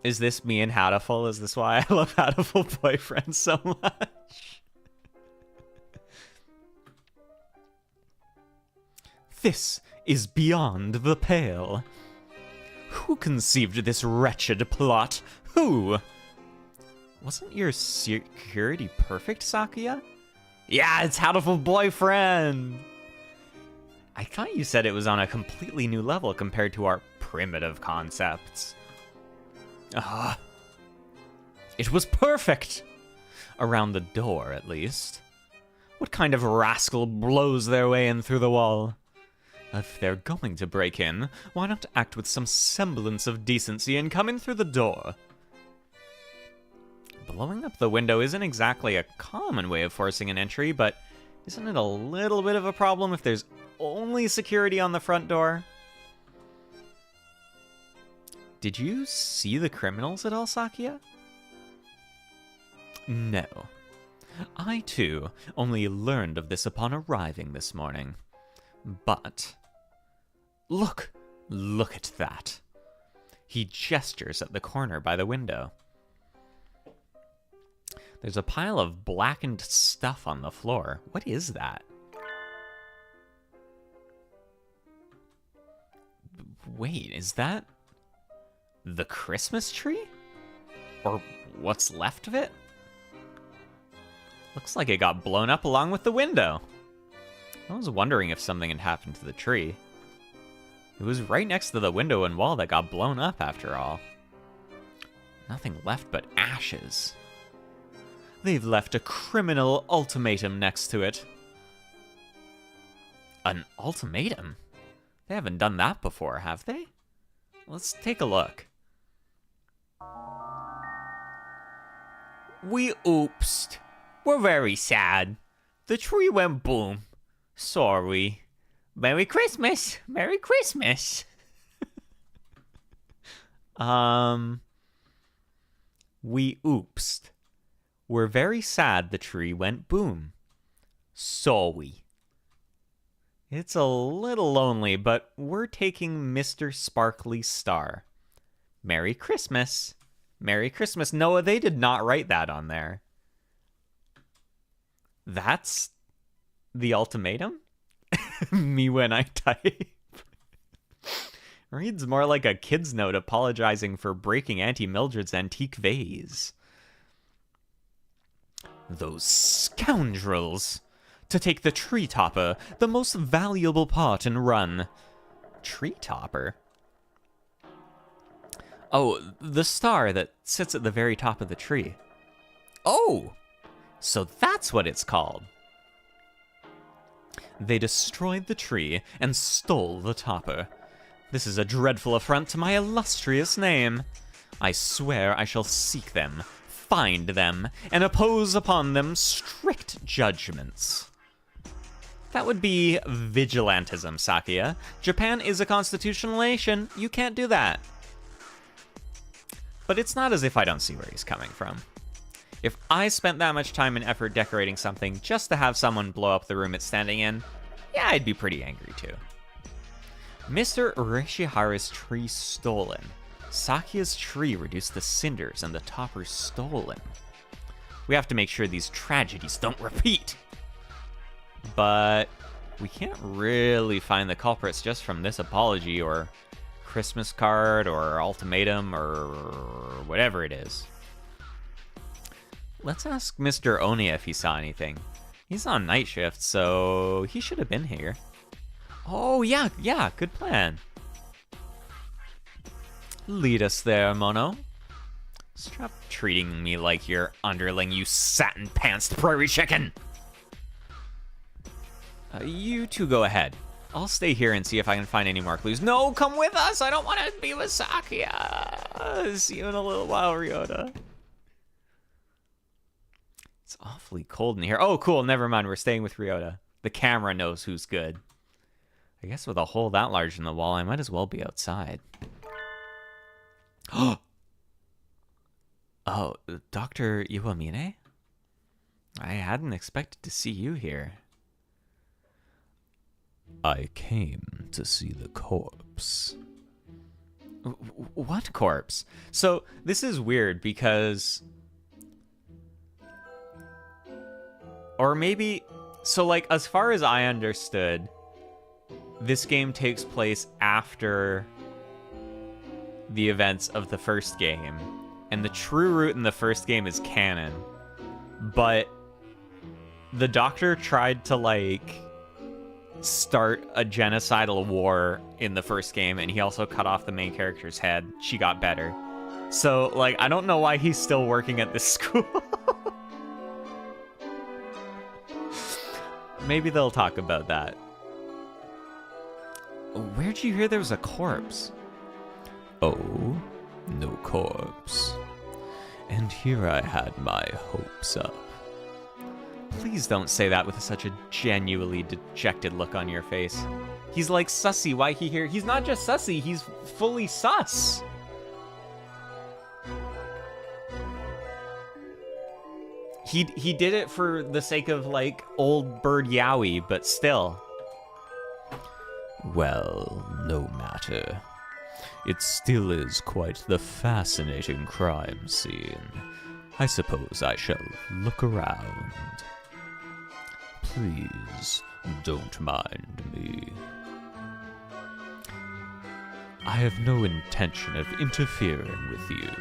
Is this me and Hatoful? Is this why I love Hatoful Boyfriend so much? This is beyond the pale. Who conceived this wretched plot? Who? Wasn't your security perfect, Sakuya? Yeah, it's Hatoful Boyfriend! I thought you said it was on a completely new level compared to our primitive concepts. It was perfect! Around the door, at least. What kind of rascal blows their way in through the wall? If they're going to break in, why not act with some semblance of decency and come in through the door? Blowing up the window isn't exactly a common way of forcing an entry, but isn't it a little bit of a problem if there's only security on the front door? Did you see the criminals at all, Sakuya? No. I, too, only learned of this upon arriving this morning. But... Look at that. He gestures at the corner by the window. There's a pile of blackened stuff on the floor. What is that? Wait, is that the Christmas tree? Or what's left of it? Looks like it got blown up along with the window. I was wondering if something had happened to the tree. It was right next to the window and wall that got blown up after all. Nothing left but ashes. They've left a criminal ultimatum next to it. An ultimatum? They haven't done that before, have they? Let's take a look. We oopsed. We're very sad. The tree went boom. Sorry. Merry Christmas. Merry Christmas. We oopsed. We're very sad the tree went boom. Sorry. It's a little lonely, but we're taking Mr. Sparkly Star. Merry Christmas. Merry Christmas. No.A, they did not write that on there. That's the ultimatum? Me when I type. Reads more like a kid's note apologizing for breaking Auntie Mildred's antique vase. Those scoundrels! To take the tree topper, the most valuable part, and run. Tree topper? Oh, the star that sits at the very top of the tree. Oh! So that's what it's called. They destroyed the tree and stole the topper. This is a dreadful affront to my illustrious name. I swear I shall seek them, find them, and oppose upon them strict judgments. That would be vigilantism, Sakuya. Japan is a constitutional nation. You can't do that. But it's not as if I don't see where he's coming from. If I spent that much time and effort decorating something just to have someone blow up the room it's standing in, yeah, I'd be pretty angry too. Mr. Ureshiharu's tree stolen. Sakuya's tree reduced to cinders and the topper stolen. We have to make sure these tragedies don't repeat. But we can't really find the culprits just from this apology or Christmas card or ultimatum or whatever it is. Let's ask Mr. One if he saw anything. He's on night shift, so he should have been here. Oh, yeah, good plan. Lead us there, Mono. Stop treating me like your underling, you satin-pantsed prairie chicken! You two go ahead. I'll stay here and see if I can find any more clues. No, come with us! I don't want to be with Sakuya! See you in a little while, Ryota. It's awfully cold in here. Oh, cool, never mind, we're staying with Ryota. The camera knows who's good. I guess with a hole that large in the wall, I might as well be outside. Oh, Dr. Iwamine? I hadn't expected to see you here. I came to see the corpse. What corpse? So this is weird because... Or maybe... So, like, as far as I understood, this game takes place after the events of the first game. And the true route in the first game is canon. But the Doctor tried to, like, start a genocidal war in the first game, and he also cut off the main character's head. She got better. So, like, I don't know why he's still working at this school. Maybe they'll talk about that. Where'd you hear there was a corpse? Oh, no corpse. And here I had my hopes up. Please don't say that with such a genuinely dejected look on your face. He's like sussy, why he here? He's not just sussy, he's fully sus. He did it for the sake of, like, old bird Yowie, but still. Well, no matter. It still is quite the fascinating crime scene. I suppose I shall look around. Please, don't mind me. I have no intention of interfering with you.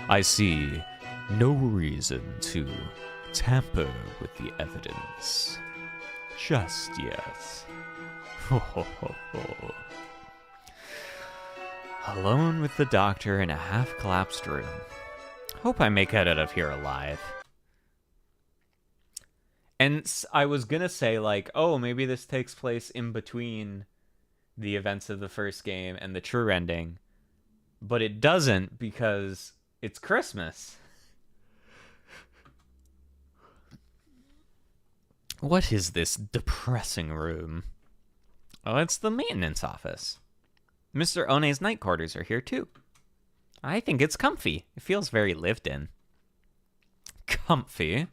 I see no reason to tamper with the evidence. Just yet. Ho ho ho ho. Alone with the Doctor in a half-collapsed room. Hope I make it out of here alive. And I was gonna say, like, oh, maybe this takes place in between the events of the first game and the true ending. But it doesn't, because it's Christmas. What is this depressing room? Oh, it's the maintenance office. Mr. One's night quarters are here, too. I think it's comfy. It feels very lived in. Comfy?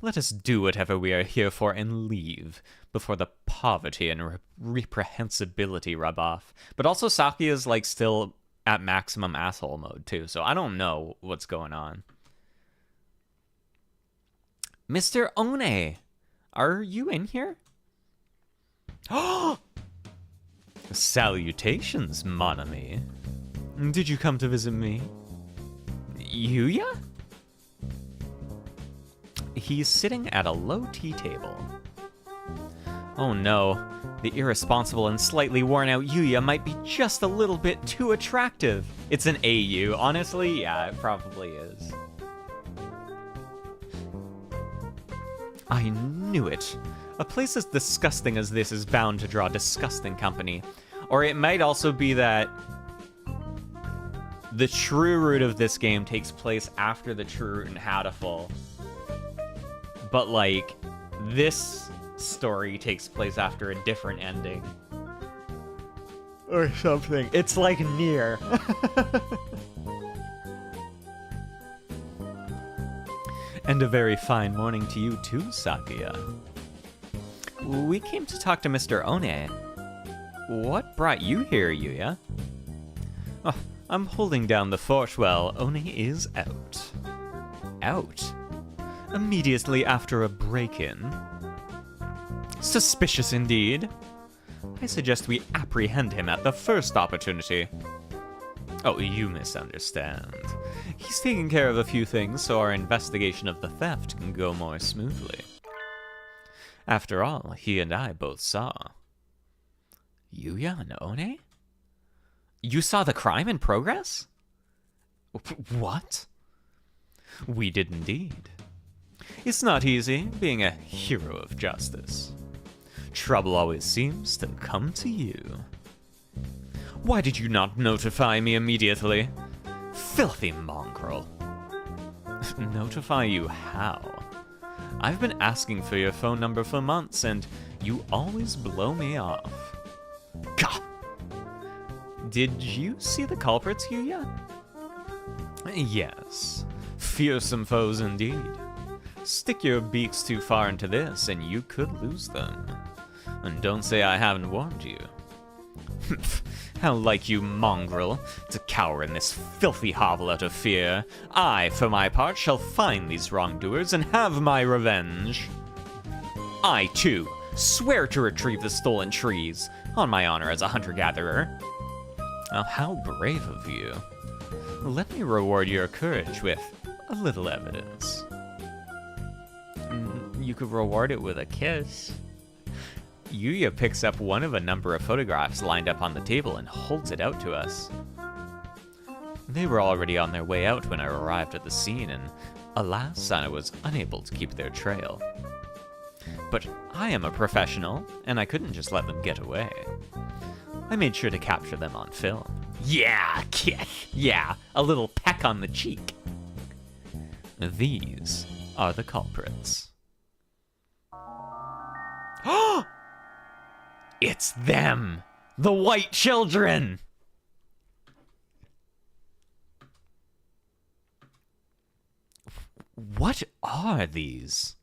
Let us do whatever we are here for and leave before the poverty and reprehensibility rub off. But also Saki is, like, still at maximum asshole mode, too, so I don't know what's going on. Mr. One, are you in here? Oh! Salutations, mon ami. Did you come to visit me? Yuya? He's sitting at a low tea table. Oh no, the irresponsible and slightly worn out Yuya might be just a little bit too attractive. It's an AU, honestly, yeah, it probably is. I knew it. A place as disgusting as this is bound to draw disgusting company. Or it might also be that the true root of this game takes place after the true root in Hatoful. But, like, this story takes place after a different ending. Or something. It's like near. And a very fine morning to you too, Sakuya. We came to talk to Mr. One. What brought you here, Yuya? Oh, I'm holding down the fort while One is out. Out? Immediately after a break-in? Suspicious indeed. I suggest we apprehend him at the first opportunity. Oh, you misunderstand. He's taking care of a few things so our investigation of the theft can go more smoothly. After all, he and I both saw. Yuya and One? You saw the crime in progress? What? We did indeed. It's not easy being a hero of justice. Trouble always seems to come to you. Why did you not notify me immediately? Filthy mongrel. Notify you how? I've been asking for your phone number for months, and you always blow me off. Gah! Did you see the culprits, Yuya? Yes. Fearsome foes indeed. Stick your beaks too far into this, and you could lose them. And don't say I haven't warned you. How like you, mongrel, to cower in this filthy hovel out of fear. I, for my part, shall find these wrongdoers and have my revenge. I, too, swear to retrieve the stolen trees, on my honor as a hunter-gatherer. Now, how brave of you. Let me reward your courage with a little evidence. You could reward it with a kiss. Yuya picks up one of a number of photographs lined up on the table and holds it out to us. They were already on their way out when I arrived at the scene, and alas, I was unable to keep their trail. But I am a professional, and I couldn't just let them get away. I made sure to capture them on film. Yeah, kiss. Yeah, a little peck on the cheek. These are the culprits. It's them! The white children! What are these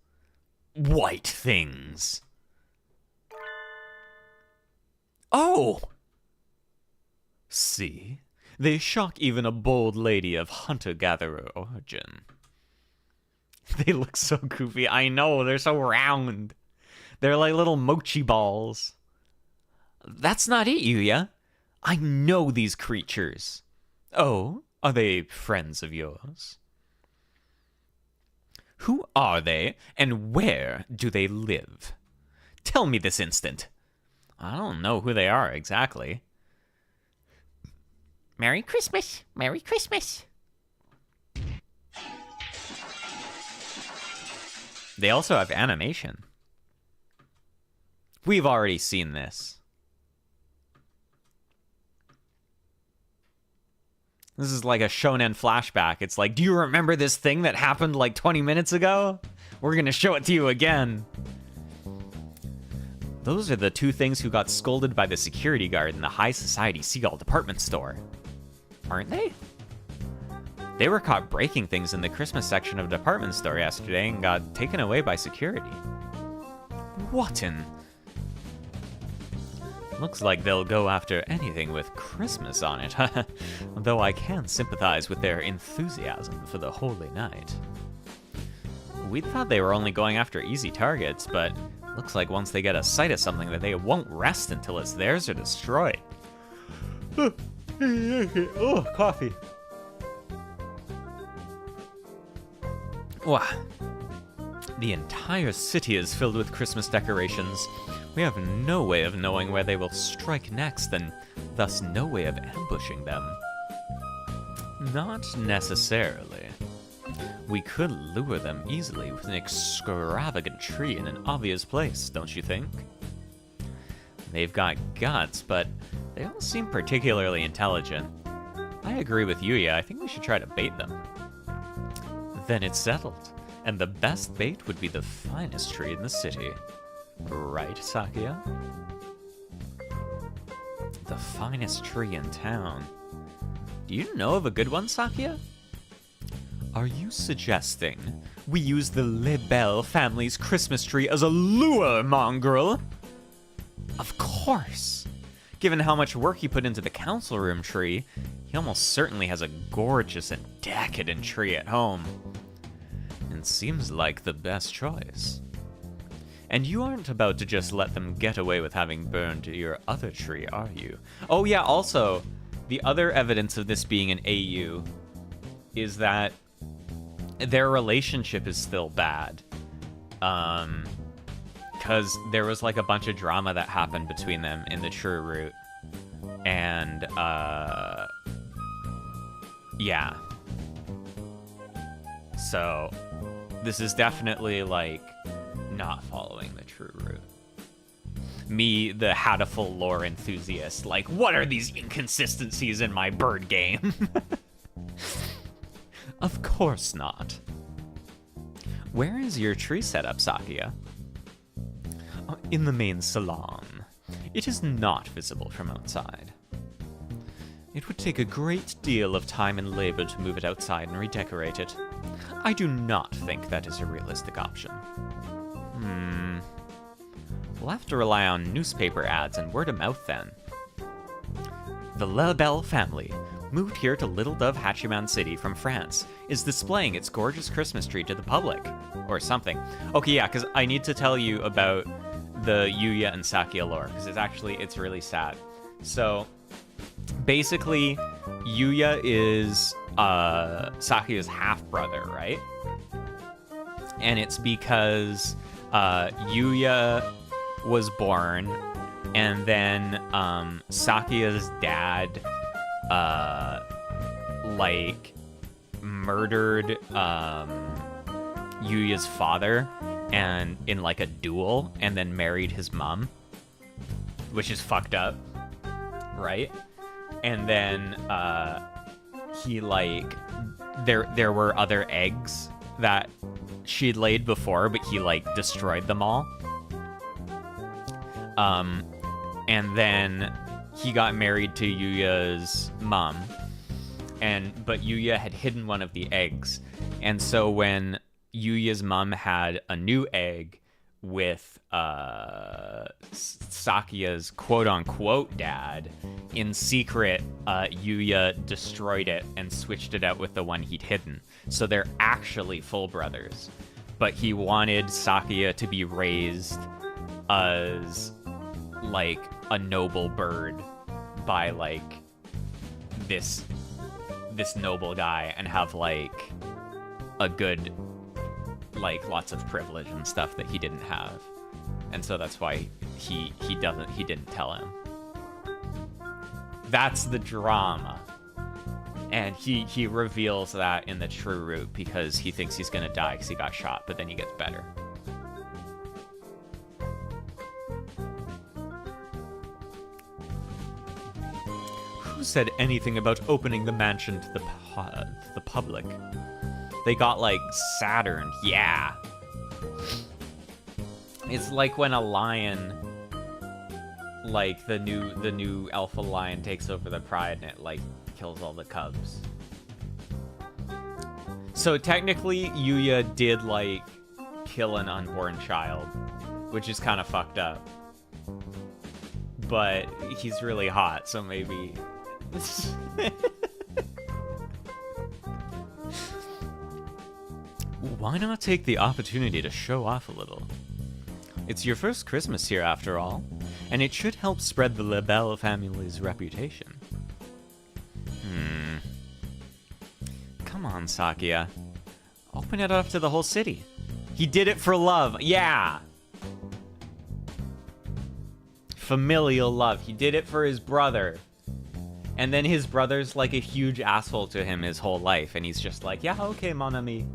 white things? Oh! See? They shock even a bold lady of hunter-gatherer origin. They look so goofy. I know, they're so round. They're like little mochi balls. That's not it, Yuya. I know these creatures. Oh, are they friends of yours? Who are they, and where do they live? Tell me this instant. I don't know who they are exactly. Merry Christmas! Merry Christmas! They also have animation. We've already seen this. This is like a shonen flashback. It's like, do you remember this thing that happened like 20 minutes ago? We're gonna show it to you again. Those are the two things who got scolded by the security guard in the High Society Seagull department store. Aren't they? They were caught breaking things in the Christmas section of the department store yesterday and got taken away by security. What in... Looks like they'll go after anything with Christmas on it, though I can sympathize with their enthusiasm for the holy night. We thought they were only going after easy targets, but looks like once they get a sight of something that they won't rest until it's theirs or destroyed. Oh, coffee. Wow. The entire city is filled with Christmas decorations. We have no way of knowing where they will strike next, and thus no way of ambushing them. Not necessarily. We could lure them easily with an extravagant tree in an obvious place, don't you think? They've got guts, but they don't seem particularly intelligent. I agree with Yuya, I think we should try to bait them. Then it's settled, and the best bait would be the finest tree in the city. Right, Sakia? The finest tree in town. Do you know of a good one, Sakia? Are you suggesting we use the Lebel family's Christmas tree as a lure, mongrel? Of course. Given how much work he put into the council room tree, he almost certainly has a gorgeous and decadent tree at home. And seems like the best choice. And you aren't about to just let them get away with having burned your other tree, are you? Oh yeah, also, the other evidence of this being an AU is that their relationship is still bad. Because there was like a bunch of drama that happened between them in the True Root. And, yeah. So, this is definitely like not following the True Root. Me, the Hatoful lore enthusiast, like, what are these inconsistencies in my bird game? Of course not. Where is your tree setup, Sakia? In the main salon. It is not visible from outside. It would take a great deal of time and labor to move it outside and redecorate it. I do not think that is a realistic option. We'll have to rely on newspaper ads and word of mouth then. The LaBelle family, moved here to Little Dove Hachiman City from France, is displaying its gorgeous Christmas tree to the public. Or something. Okay, yeah, because I need to tell you about the Yuya and Sakia lore, because it's really sad. So, basically, Yuya is Sakia's half-brother, right? And it's because Yuya was born, and then Sakia's dad, murdered Yuya's father, and in like a duel, and then married his mom, which is fucked up, right? And then he there were other eggs that she'd laid before, but he destroyed them all. And then he got married to Yuya's mom, but Yuya had hidden one of the eggs, and so when Yuya's mom had a new egg with Sakia's quote-unquote dad, in secret, Yuya destroyed it and switched it out with the one he'd hidden. So they're actually full brothers. But he wanted Sakia to be raised as, a noble bird by, this noble guy, and have, a good... lots of privilege and stuff that he didn't have. And so that's why he didn't tell him. That's the drama. And he reveals that in the true route because he thinks he's gonna die because he got shot, but then he gets better. Who said anything about opening the mansion to the public? They got, Saturn. Yeah. It's like when a lion, the new alpha lion takes over the pride and it, kills all the cubs. So technically, Yuya did, kill an unborn child, which is kind of fucked up. But he's really hot, so maybe... Why not take the opportunity to show off a little? It's your first Christmas here, after all, and it should help spread the LaBelle family's reputation. Come on, Sakia. Open it up to the whole city. He did it for love. Yeah! Familial love. He did it for his brother. And then his brother's a huge asshole to him his whole life, and he's just yeah, okay, mon ami.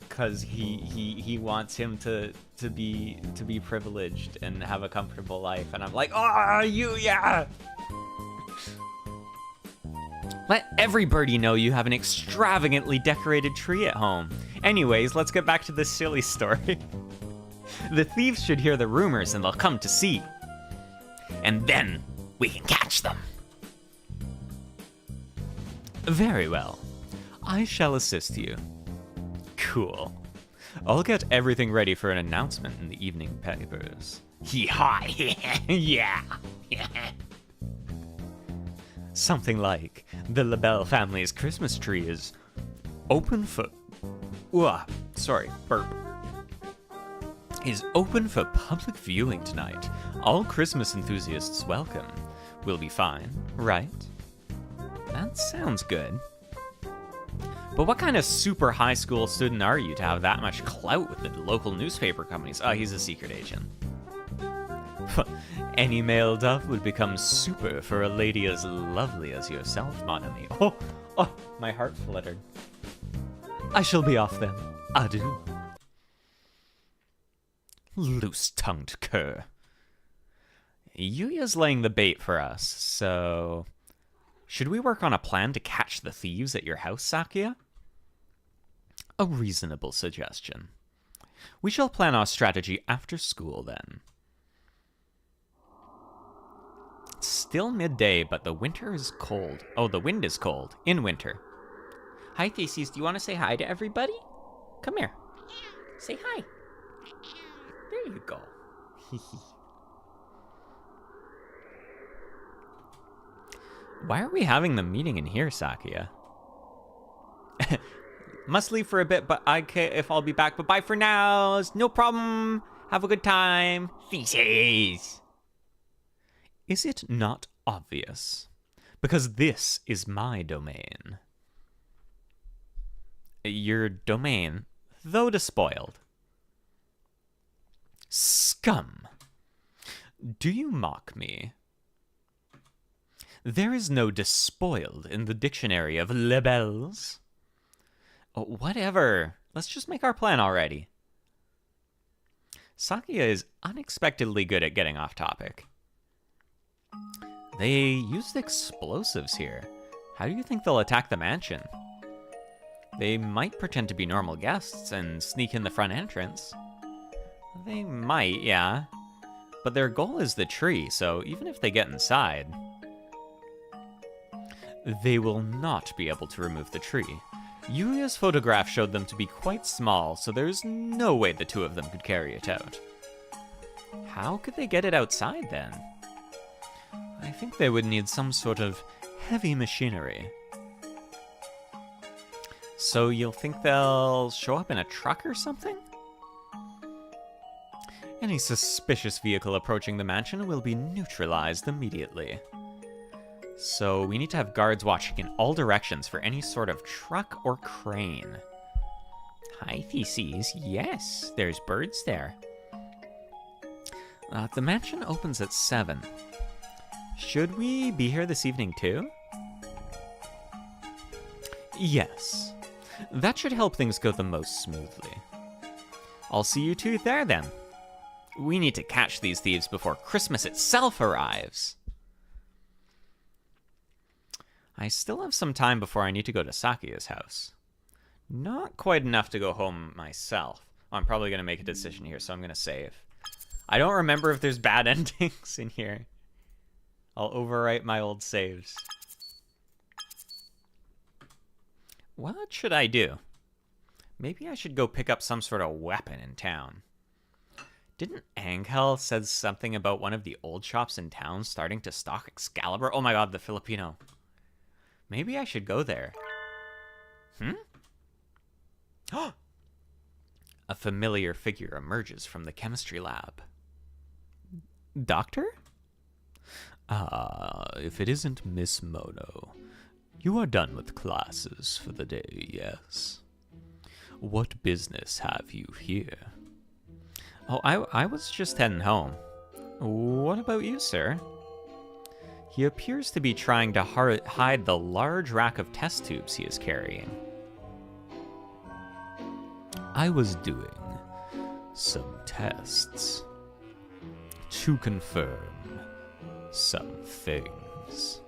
Because he wants him to be privileged and have a comfortable life, and I'm oh, yeah. Let everybody know you have an extravagantly decorated tree at home. Anyways, let's get back to this silly story. The thieves should hear the rumors and they'll come to see. And then we can catch them. Very well. I shall assist you. Cool. I'll get everything ready for an announcement in the evening papers. Yee-haw! Yeah! Something like, the LaBelle family's Christmas tree is open for... burp. Is open for public viewing tonight. All Christmas enthusiasts welcome. We'll be fine, right? That sounds good. But what kind of super high school student are you to have that much clout with the local newspaper companies? Oh, he's a secret agent. Any male dove would become super for a lady as lovely as yourself, mon ami. Oh, my heart fluttered. I shall be off then. Adieu. Loose-tongued cur. Yuya's laying the bait for us, so... Should we work on a plan to catch the thieves at your house, Sakia? A reasonable suggestion. We shall plan our strategy after school, then. It's still midday, but the winter is cold. Oh, the wind is cold. In winter. Hi, Theses. Do you want to say hi to everybody? Come here. Say hi. There you go. Why are we having the meeting in here, Sakia? Must leave for a bit, but I can if I'll be back. But bye for now. No problem. Have a good time. Theses. Is it not obvious? Because this is my domain. Your domain, though despoiled. Scum. Do you mock me? There is no despoiled in the dictionary of libels. Oh, whatever. Let's just make our plan already. Sakia is unexpectedly good at getting off topic. They used explosives here. How do you think they'll attack the mansion? They might pretend to be normal guests and sneak in the front entrance. They might, yeah. But their goal is the tree, so even if they get inside, they will not be able to remove the tree. Yulia's photograph showed them to be quite small, so there's no way the two of them could carry it out. How could they get it outside, then? I think they would need some sort of heavy machinery. So you'll think they'll show up in a truck or something? Any suspicious vehicle approaching the mansion will be neutralized immediately. So we need to have guards watching in all directions for any sort of truck or crane. Hi, Theses. Yes, there's birds there. The mansion opens at 7. Should we be here this evening too? Yes. That should help things go the most smoothly. I'll see you two there then. We need to catch these thieves before Christmas itself arrives. I still have some time before I need to go to Sakia's house. Not quite enough to go home myself. Oh, I'm probably going to make a decision here, so I'm going to save. I don't remember if there's bad endings in here. I'll overwrite my old saves. What should I do? Maybe I should go pick up some sort of weapon in town. Didn't Angel said something about one of the old shops in town starting to stock Excalibur? Oh my god, the Filipino. Maybe I should go there. A familiar figure emerges from the chemistry lab. Doctor? If it isn't Miss Mono. You are done with classes for the day, yes? What business have you here? Oh, I was just heading home. What about you, sir? He appears to be trying to hide the large rack of test tubes he is carrying. I was doing some tests to confirm some things.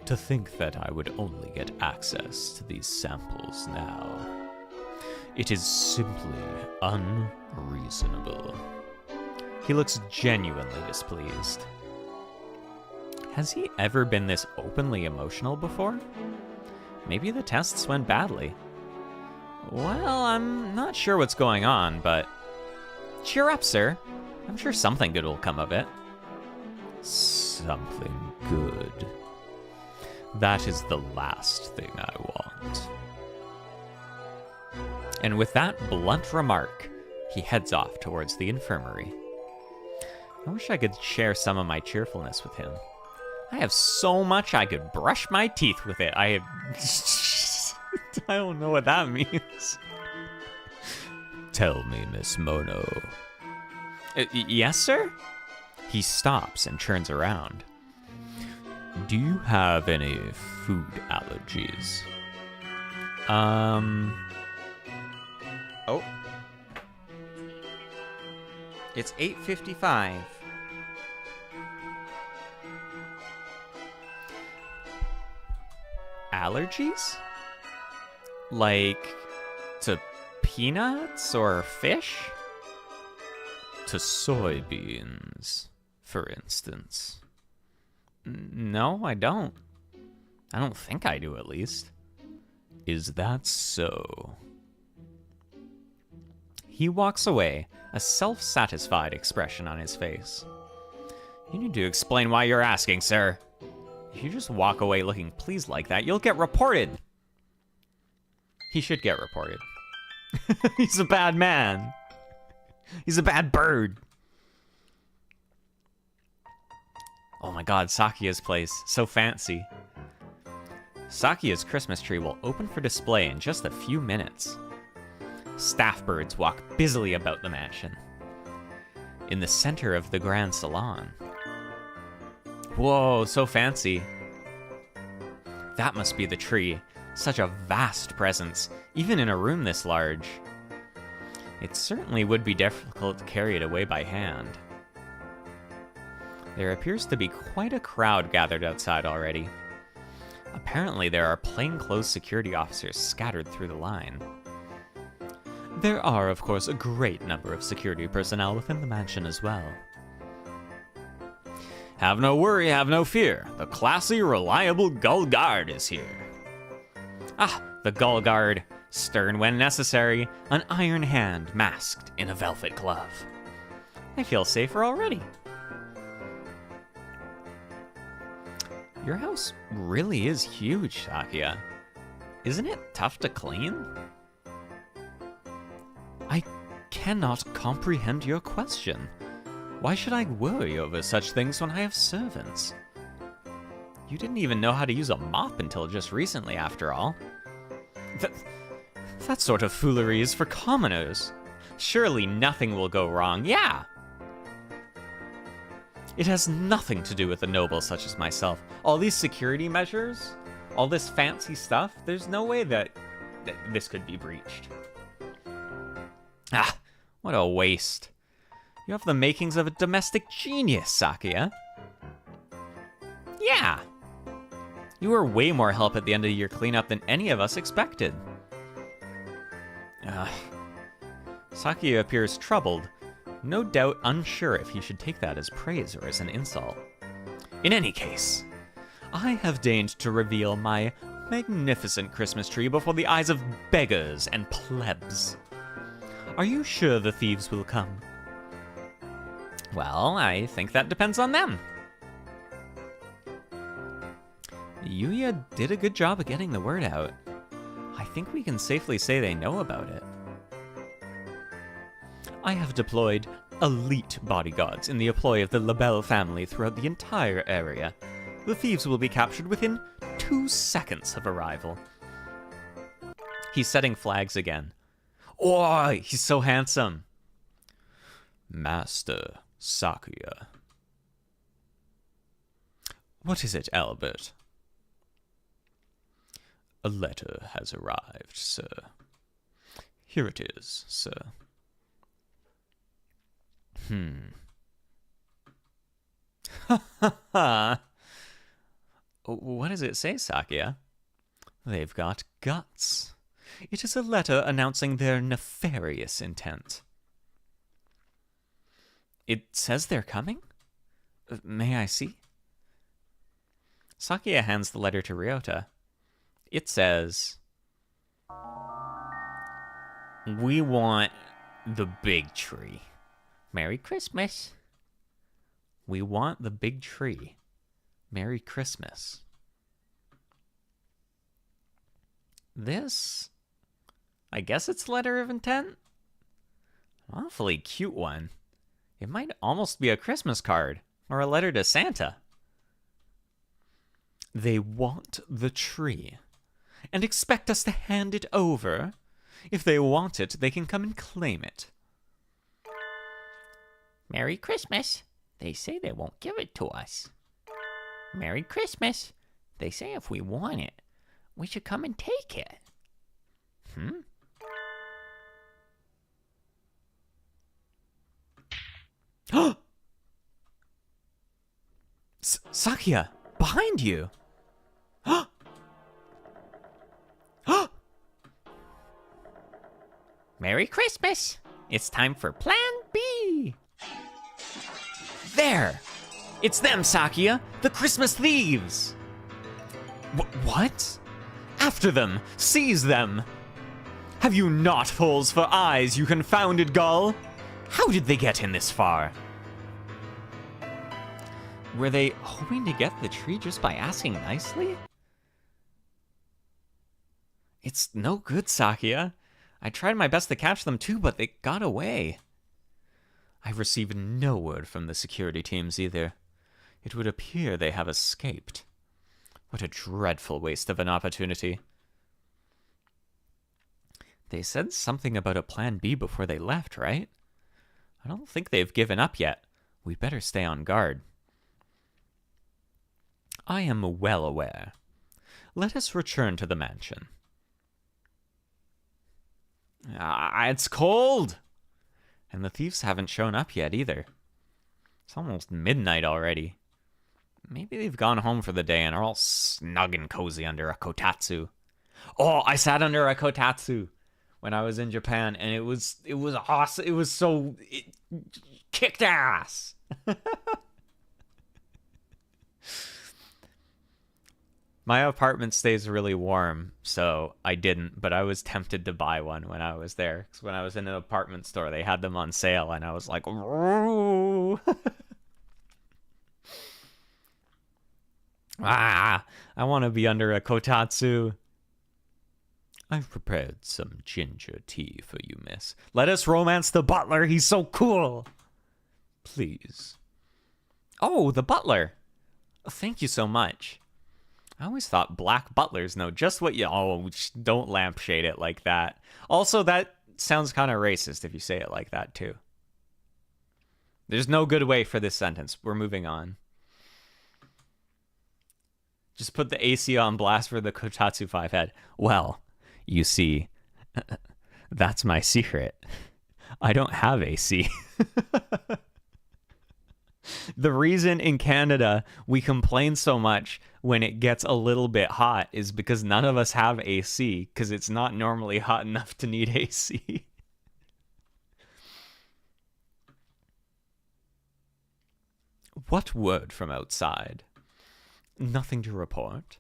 To think that I would only get access to these samples now. It is simply unreasonable. He looks genuinely displeased. Has he ever been this openly emotional before? Maybe the tests went badly. Well, I'm not sure what's going on, but cheer up, sir. I'm sure something good will come of it. Something good. That is the last thing I want. And with that blunt remark, he heads off towards the infirmary. I wish I could share some of my cheerfulness with him. I have so much I could brush my teeth with it. I don't know what that means. Tell me, Miss Mono. Yes, sir? He stops and turns around. Do you have any food allergies? Oh. It's 8:55. Allergies? Like to peanuts or fish? To soybeans, for instance. No, I don't. I don't think I do, at least. Is that so? He walks away, a self-satisfied expression on his face. You need to explain why you're asking, sir. If you just walk away looking pleased like that, you'll get reported. He should get reported. He's a bad man. He's a bad bird. Oh my god, Sakia's place. So fancy. Sakia's Christmas tree will open for display in just a few minutes. Staff birds walk busily about the mansion. In the center of the grand salon. Whoa, so fancy. That must be the tree. Such a vast presence, even in a room this large. It certainly would be difficult to carry it away by hand. There appears to be quite a crowd gathered outside already. Apparently there are plainclothes security officers scattered through the line. There are, of course, a great number of security personnel within the mansion as well. Have no worry, have no fear. The classy, reliable Gull Guard is here. Ah, the Gull Guard. Stern when necessary, an iron hand masked in a velvet glove. I feel safer already. Your house really is huge, Sakia. Isn't it tough to clean? I cannot comprehend your question. Why should I worry over such things when I have servants? You didn't even know how to use a mop until just recently, after all. That sort of foolery is for commoners. Surely nothing will go wrong, yeah! It has nothing to do with a noble such as myself. All these security measures, all this fancy stuff, there's no way that this could be breached. Ah, what a waste. You have the makings of a domestic genius, Sakia. Yeah. You were way more help at the end of your cleanup than any of us expected. Sakia appears troubled, no doubt unsure if he should take that as praise or as an insult. In any case, I have deigned to reveal my magnificent Christmas tree before the eyes of beggars and plebs. Are you sure the thieves will come? Well, I think that depends on them. Yuya did a good job of getting the word out. I think we can safely say they know about it. I have deployed elite bodyguards in the employ of the LaBelle family throughout the entire area. The thieves will be captured within 2 seconds of arrival. He's setting flags again. Oh, he's so handsome. Master Sakuya. What is it, Albert? A letter has arrived, sir. Here it is, sir. What does it say, Sakuya? They've got guts. It is a letter announcing their nefarious intent. It says they're coming? May I see? Sakuya hands the letter to Ryota. It says, we want the big tree. Merry Christmas. We want the big tree. Merry Christmas. This, I guess it's letter of intent? An awfully cute one. It might almost be a Christmas card or a letter to Santa. They want the tree and expect us to hand it over. If they want it, they can come and claim it. Merry Christmas. They say they won't give it to us. Merry Christmas. They say if we want it, we should come and take it. Sakuya, behind you. Merry Christmas. It's time for Plan B. There! It's them, Sakuya! The Christmas thieves! What? After them! Seize them! Have you not holes for eyes, you confounded gull? How did they get in this far? Were they hoping to get the tree just by asking nicely? It's no good, Sakia. I tried my best to catch them too, but they got away. I've received no word from the security teams either. It would appear they have escaped. What a dreadful waste of an opportunity. They said something about a plan B before they left, right? I don't think they've given up yet. We'd better stay on guard. I am well aware. Let us return to the mansion. It's cold! And the thieves haven't shown up yet either. It's almost midnight already. Maybe they've gone home for the day and are all snug and cozy under a kotatsu. Oh, I sat under a kotatsu when I was in Japan, and it was awesome. It kicked ass. My apartment stays really warm, so I didn't, but I was tempted to buy one when I was there. Because when I was in an apartment store, they had them on sale, and I was like, "Ooh." I want to be under a kotatsu. I've prepared some ginger tea for you, miss. Let us romance the butler. He's so cool. Please. Oh, the butler. Thank you so much. I always thought black butlers know just what you... Oh, don't lampshade it like that. Also, that sounds kind of racist if you say it like that, too. There's no good way for this sentence. We're moving on. Just put the AC on blast for the Kotatsu 5 head. Well, you see, that's my secret. I don't have AC. The reason in Canada we complain so much when it gets a little bit hot is because none of us have AC, because it's not normally hot enough to need AC. What word from outside? Nothing to report.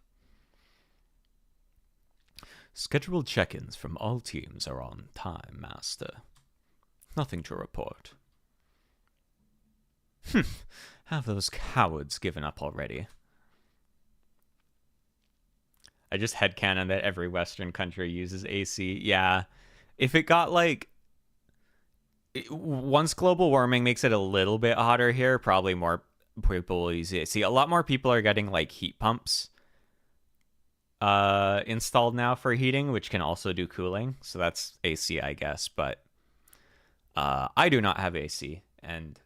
Scheduled check-ins from all teams are on time, Master. Nothing to report. Have those cowards given up already? I just headcanon that every Western country uses AC. Yeah. If it got once global warming makes it a little bit hotter here, probably more people will use AC. A lot more people are getting heat pumps installed now for heating, which can also do cooling. So that's AC, I guess. But I do not have AC, and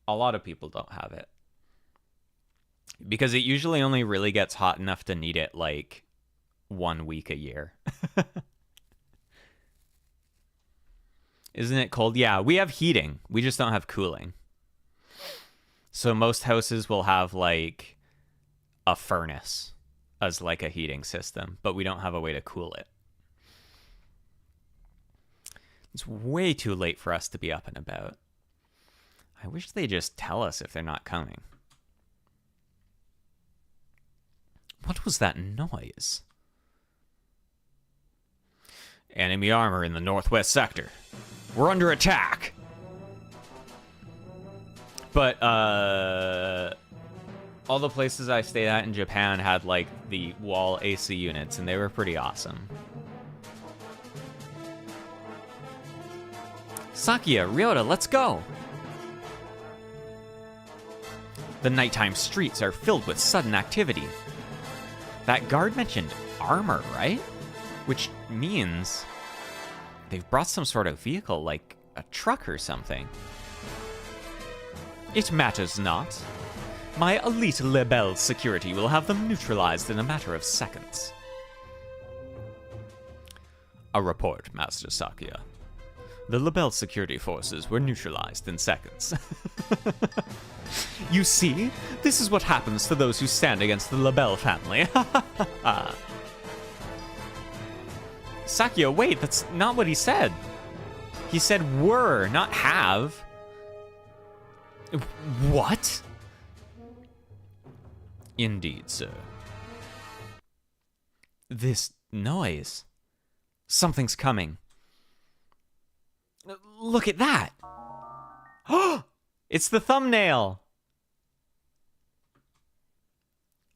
a lot of people don't have it. Because it usually only really gets hot enough to need it 1 week a year. Isn't it cold? Yeah, we have heating. We just don't have cooling. So most houses will have a furnace as a heating system, but we don't have a way to cool it. It's way too late for us to be up and about. I wish they just tell us if they're not coming. What was that noise? Enemy armor in the northwest sector. We're under attack. But all the places I stayed at in Japan had the wall AC units, and they were pretty awesome. Sakia, Ryota, let's go! The nighttime streets are filled with sudden activity. That guard mentioned armor, right? Which means they've brought some sort of vehicle, like a truck or something. It matters not. My elite Lebel security will have them neutralized in a matter of seconds. A report, Master Sakia. The Lebel security forces were neutralized in seconds. You see, this is what happens to those who stand against the Lebel family. Sakia, wait, that's not what he said. He said were, not have. What? Indeed, sir. This noise. Something's coming. Look at that. It's the thumbnail.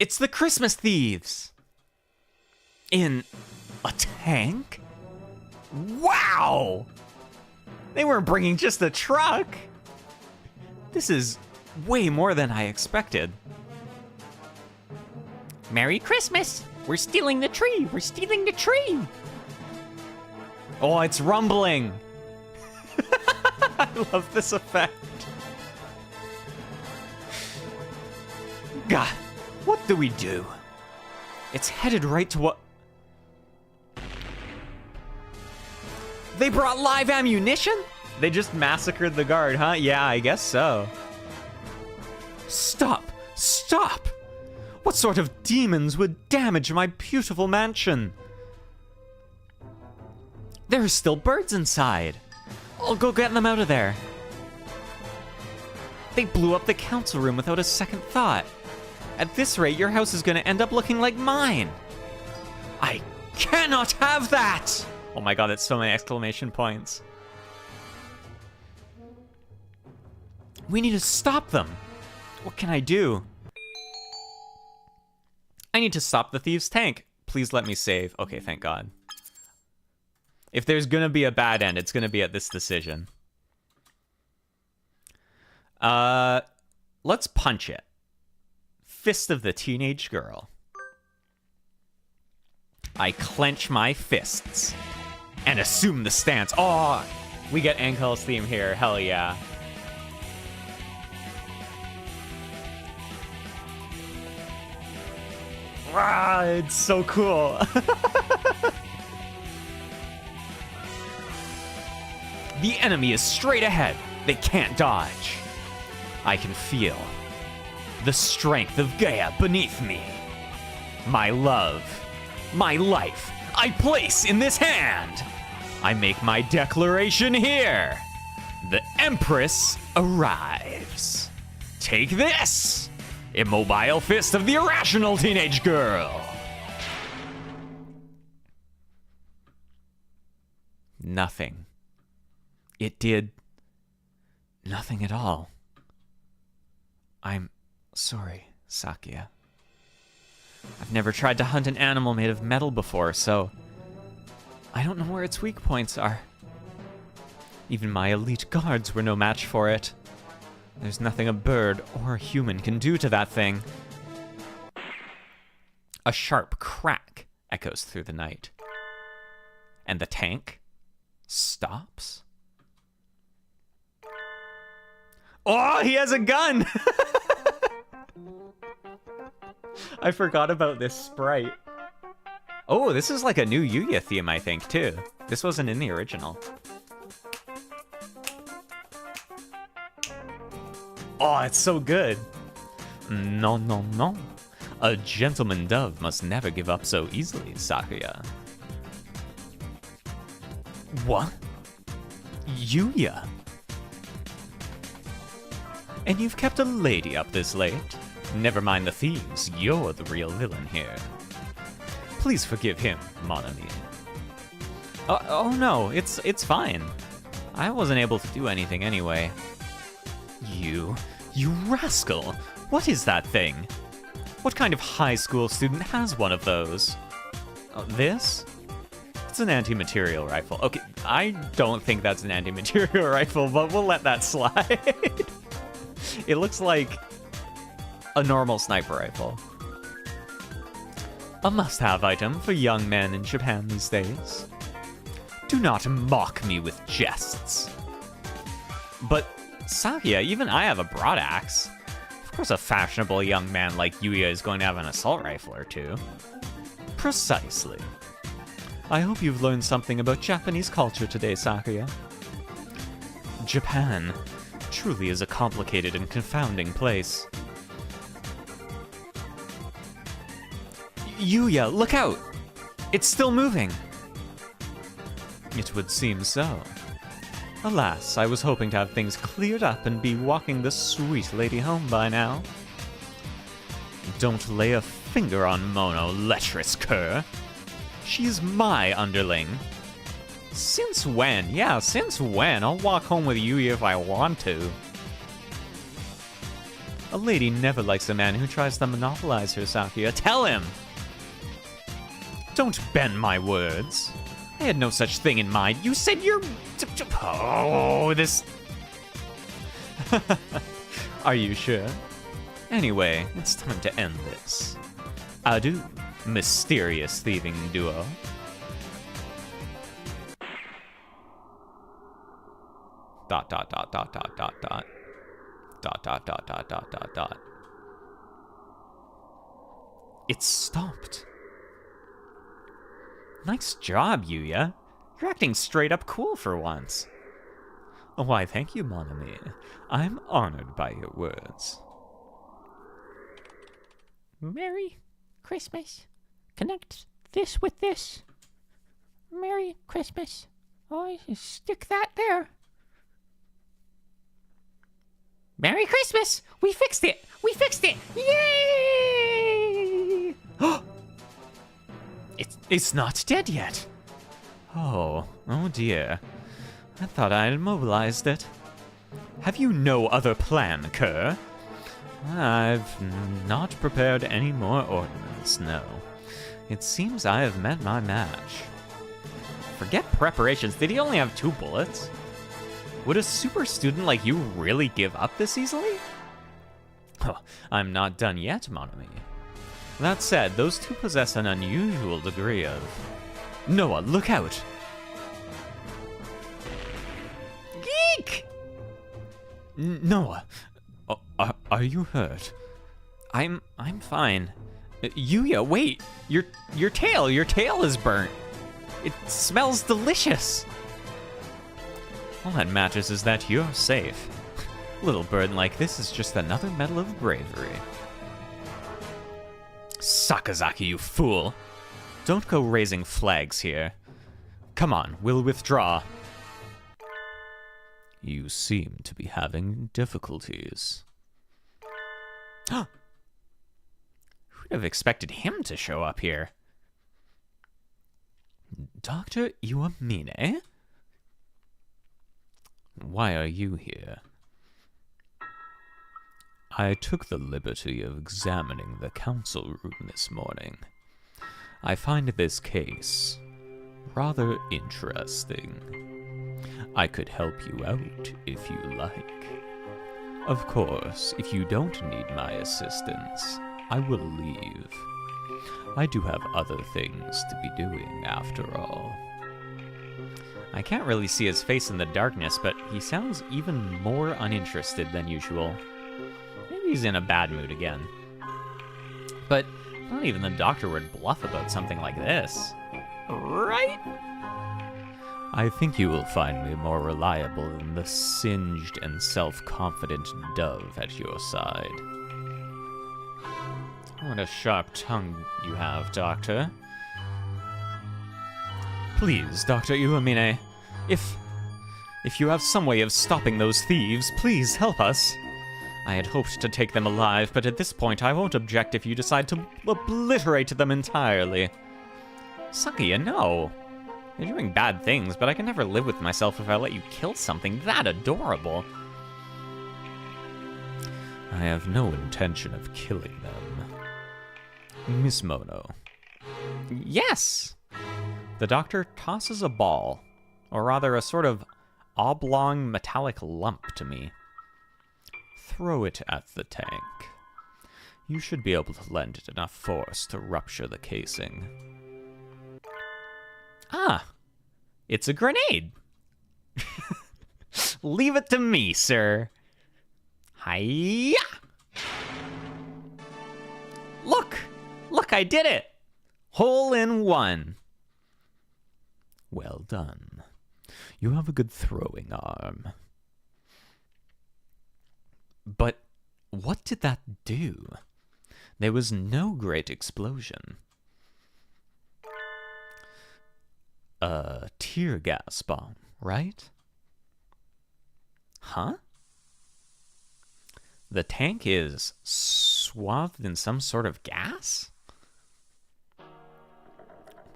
It's the Christmas thieves! In a tank? Wow! They weren't bringing just a truck! This is way more than I expected. Merry Christmas! We're stealing the tree! We're stealing the tree! Oh, it's rumbling! I love this effect. God, what do we do? It's headed right to what... They brought live ammunition? They just massacred the guard, huh? Yeah, I guess so. Stop! Stop! What sort of demons would damage my beautiful mansion? There are still birds inside. I'll go get them out of there. They blew up the council room without a second thought. At this rate, your house is gonna end up looking like mine. I cannot have that! Oh my god, that's so many exclamation points. We need to stop them. What can I do? I need to stop the thieves' tank. Please let me save. Okay, thank God. If there's gonna be a bad end, it's gonna be at this decision. Let's punch it. Fist of the teenage girl. I clench my fists and assume the stance. Oh, we get Ankel's theme here. Hell yeah. Wow, it's so cool. The enemy is straight ahead. They can't dodge. I can feel the strength of Gaia beneath me. My love, my life, I place in this hand. I make my declaration here. The Empress arrives. Take this! Immobile fist of the irrational teenage girl. Nothing. It did nothing at all. I'm sorry, Sakia. I've never tried to hunt an animal made of metal before, so I don't know where its weak points are. Even my elite guards were no match for it. There's nothing a bird or a human can do to that thing. A sharp crack echoes through the night. And the tank stops. Oh, he has a gun! I forgot about this sprite. Oh, this is like a new Yuya theme, I think, too. This wasn't in the original. Oh, it's so good. No, no, no. A gentleman dove must never give up so easily, Sakuya. What? Yuya? And you've kept a lady up this late? Never mind the thieves, you're the real villain here. Please forgive him, mon ami. Oh no, it's fine. I wasn't able to do anything anyway. You rascal! What is that thing? What kind of high school student has one of those? Oh, this? It's an anti-material rifle. Okay, I don't think that's an anti-material rifle, but we'll let that slide. It looks like a normal sniper rifle. A must-have item for young men in Japan these days. Do not mock me with jests. But, Sakuya, even I have a broad axe. Of course a fashionable young man like Yuya is going to have an assault rifle or two. Precisely. I hope you've learned something about Japanese culture today, Sakuya. Japan truly is a complicated and confounding place. Yuya, look out! It's still moving! It would seem so. Alas, I was hoping to have things cleared up and be walking the sweet lady home by now. Don't lay a finger on Mono, lecherous cur. She's my underling. Since when? Yeah, since when? I'll walk home with Yuya if I want to. A lady never likes a man who tries to monopolize her, Sakuya. Tell him! Don't bend my words. I had no such thing in mind. You said you're... Oh, this... Are you sure? Anyway, it's time to end this. Adieu, mysterious thieving duo. Dot, dot, dot, dot, dot, dot, dot. Dot, dot, dot, dot, dot, dot, dot. It stopped. Nice job, Yuya. You're acting straight up cool for once. Why, thank you, mon ami. I'm honored by your words. Merry Christmas. Connect this with this. Merry Christmas. Oh, stick that there. Merry Christmas! We fixed it! We fixed it! Yay! It's not dead yet. Oh dear. I thought I had immobilized it. Have you no other plan, Kerr? I've not prepared any more ordnance, no. It seems I have met my match. Forget preparations, did he only have 2 bullets? Would a super student like you really give up this easily? Oh, I'm not done yet, mon ami. That said, those two possess an unusual degree of... No.A, look out! Geek! No.A, are you hurt? I'm fine. Yuya, wait! Your tail is burnt! It smells delicious! All that matters is that you're safe. Little burden like this is just another medal of bravery. Sakazaki, you fool! Don't go raising flags here. Come on, we'll withdraw. You seem to be having difficulties. Who'd have expected him to show up here? Dr. Iwamine? Why are you here? I took the liberty of examining the council room this morning. I find this case rather interesting. I could help you out if you like. Of course, if you don't need my assistance, I will leave. I do have other things to be doing after all. I can't really see his face in the darkness, but he sounds even more uninterested than usual. Maybe he's in a bad mood again. But not even the doctor would bluff about something like this. Right? I think you will find me more reliable than the singed and self-confident dove at your side. What a sharp tongue you have, Doctor. Please, Dr. Iwamine, if you have some way of stopping those thieves, please help us. I had hoped to take them alive, but at this point I won't object if you decide to obliterate them entirely. Sakuya, no. You're doing bad things, but I can never live with myself if I let you kill something that adorable. I have no intention of killing them. Miss Mono. Yes! The doctor tosses a ball, or rather a sort of oblong metallic lump to me. Throw it at the tank. You should be able to lend it enough force to rupture the casing. Ah, it's a grenade. Leave it to me, sir. Hiya! Look, I did it. Hole in one. Well done. You have a good throwing arm. But what did that do? There was no great explosion. A tear gas bomb, right? Huh? The tank is swathed in some sort of gas?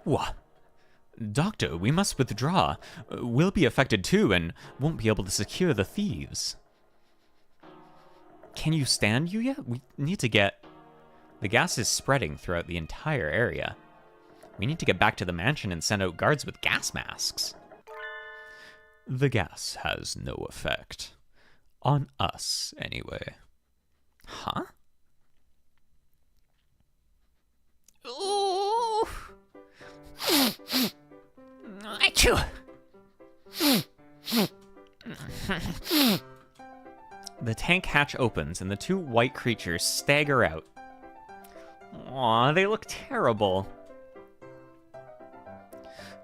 What? Doctor, we must withdraw. We'll be affected too and won't be able to secure the thieves. Can you stand, Yuya? We need to get... The gas is spreading throughout the entire area. We need to get back to the mansion and send out guards with gas masks. The gas has no effect. On us, anyway. Huh? Ooh. Achoo. The tank hatch opens and the two white creatures stagger out. Aw, they look terrible.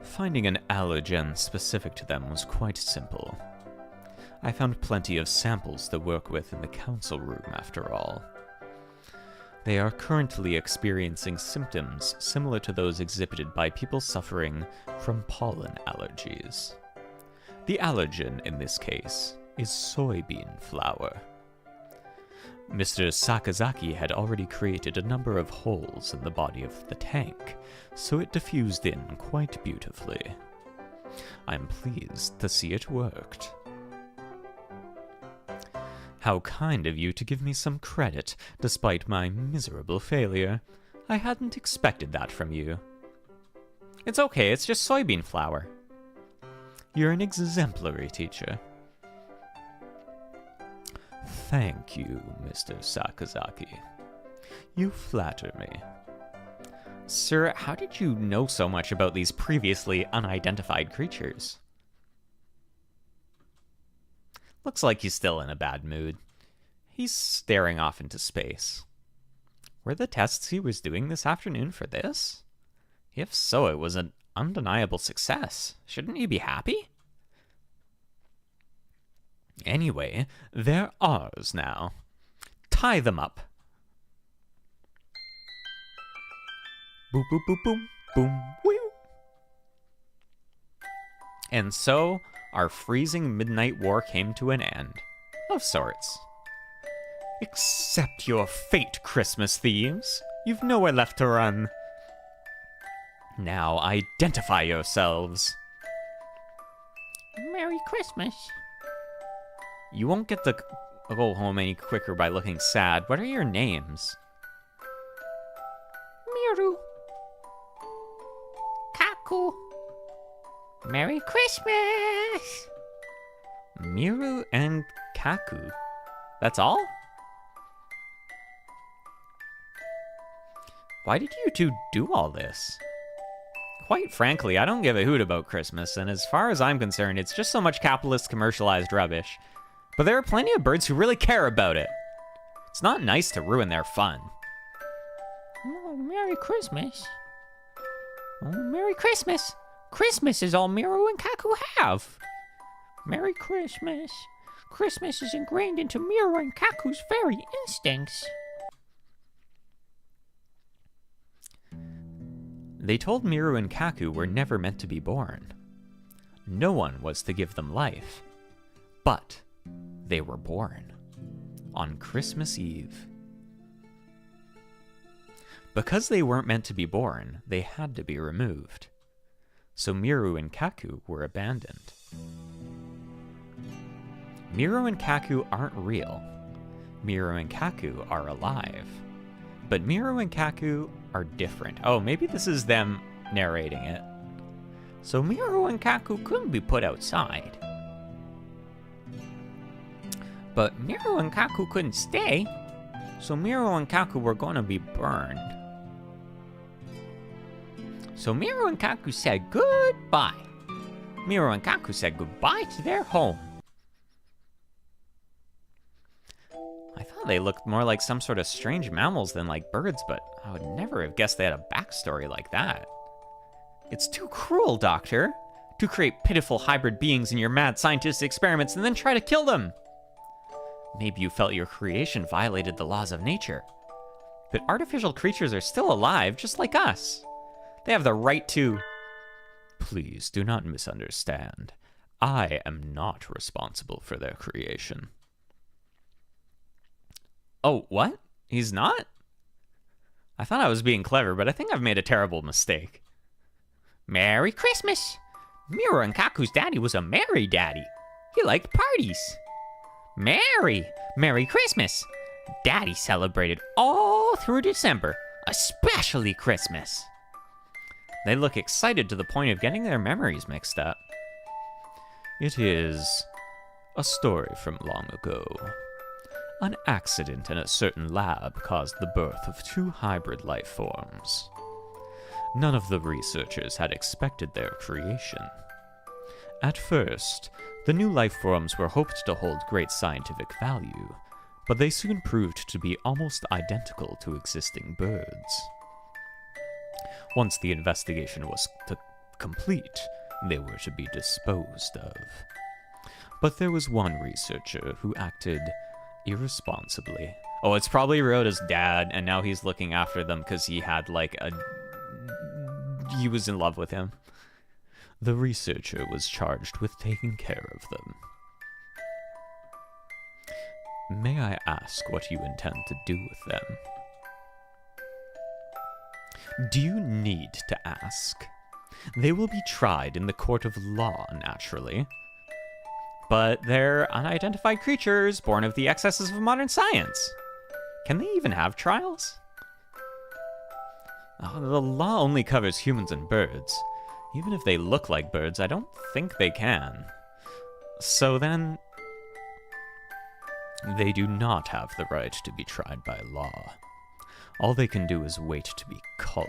Finding an allergen specific to them was quite simple. I found plenty of samples to work with in the council room, after all. They are currently experiencing symptoms similar to those exhibited by people suffering from pollen allergies. The allergen in this case is soybean flour. Mr. Sakazaki had already created a number of holes in the body of the tank, so it diffused in quite beautifully. I'm pleased to see it worked. How kind of you to give me some credit, despite my miserable failure. I hadn't expected that from you. It's okay, it's just soybean flour. You're an exemplary teacher. Thank you, Mr. Sakazaki. You flatter me. Sir, how did you know so much about these previously unidentified creatures? Looks like he's still in a bad mood. He's staring off into space. Were the tests he was doing this afternoon for this? If so, it was an undeniable success. Shouldn't he be happy? Anyway, they're ours now. Tie them up. Boop, boop, boop, boom, boom, woo. And so, our freezing midnight war came to an end. Of sorts. Accept your fate, Christmas thieves. You've nowhere left to run. Now identify yourselves. Merry Christmas. You won't get to go home any quicker by looking sad. What are your names? Miru. Kaku. Merry Christmas. Miru and Kaku. That's all? Why did you two do all this? Quite frankly, I don't give a hoot about Christmas, and as far as I'm concerned, it's just so much capitalist commercialized rubbish. But there are plenty of birds who really care about it. It's not nice to ruin their fun. Oh, Merry Christmas. Oh, Merry Christmas. Christmas is all Miru and Kaku have. Merry Christmas. Christmas is ingrained into Miru and Kaku's very instincts. They told Miru and Kaku were never meant to be born. No one was to give them life. But they were born on Christmas Eve. Because they weren't meant to be born, they had to be removed. So Miru and Kaku were abandoned. Miru and Kaku aren't real. Miru and Kaku are alive. But Miru and Kaku are different. Oh, maybe this is them narrating it. So Miru and Kaku couldn't be put outside. But Miru and Kaku couldn't stay. So Miru and Kaku were going to be burned. So Miru and Kaku said goodbye. Miru and Kaku said goodbye to their home. I thought they looked more like some sort of strange mammals than like birds, but I would never have guessed they had a backstory like that. It's too cruel, Doctor, to create pitiful hybrid beings in your mad scientific experiments and then try to kill them. Maybe you felt your creation violated the laws of nature. But artificial creatures are still alive, just like us. They have the right to... Please do not misunderstand. I am not responsible for their creation. Oh, what? He's not? I thought I was being clever, but I think I've made a terrible mistake. Merry Christmas! Miru and Kaku's daddy was a merry daddy. He liked parties. Merry Christmas! Daddy celebrated all through December, especially Christmas. They look excited to the point of getting their memories mixed up. It is a story from long ago. An accident in a certain lab caused the birth of 2 hybrid life forms. None of the researchers had expected their creation. At first, the new life forms were hoped to hold great scientific value, but they soon proved to be almost identical to existing birds. Once the investigation was complete, they were to be disposed of. But there was one researcher who acted irresponsibly. Oh, it's probably Rhoda's dad, and now he's looking after them because he had, he was in love with him. The researcher was charged with taking care of them. May I ask what you intend to do with them? Do you need to ask? They will be tried in the court of law, naturally. But they're unidentified creatures born of the excesses of modern science. Can they even have trials? Oh, the law only covers humans and birds. Even if they look like birds, I don't think they can. So then, they do not have the right to be tried by law. All they can do is wait to be culled.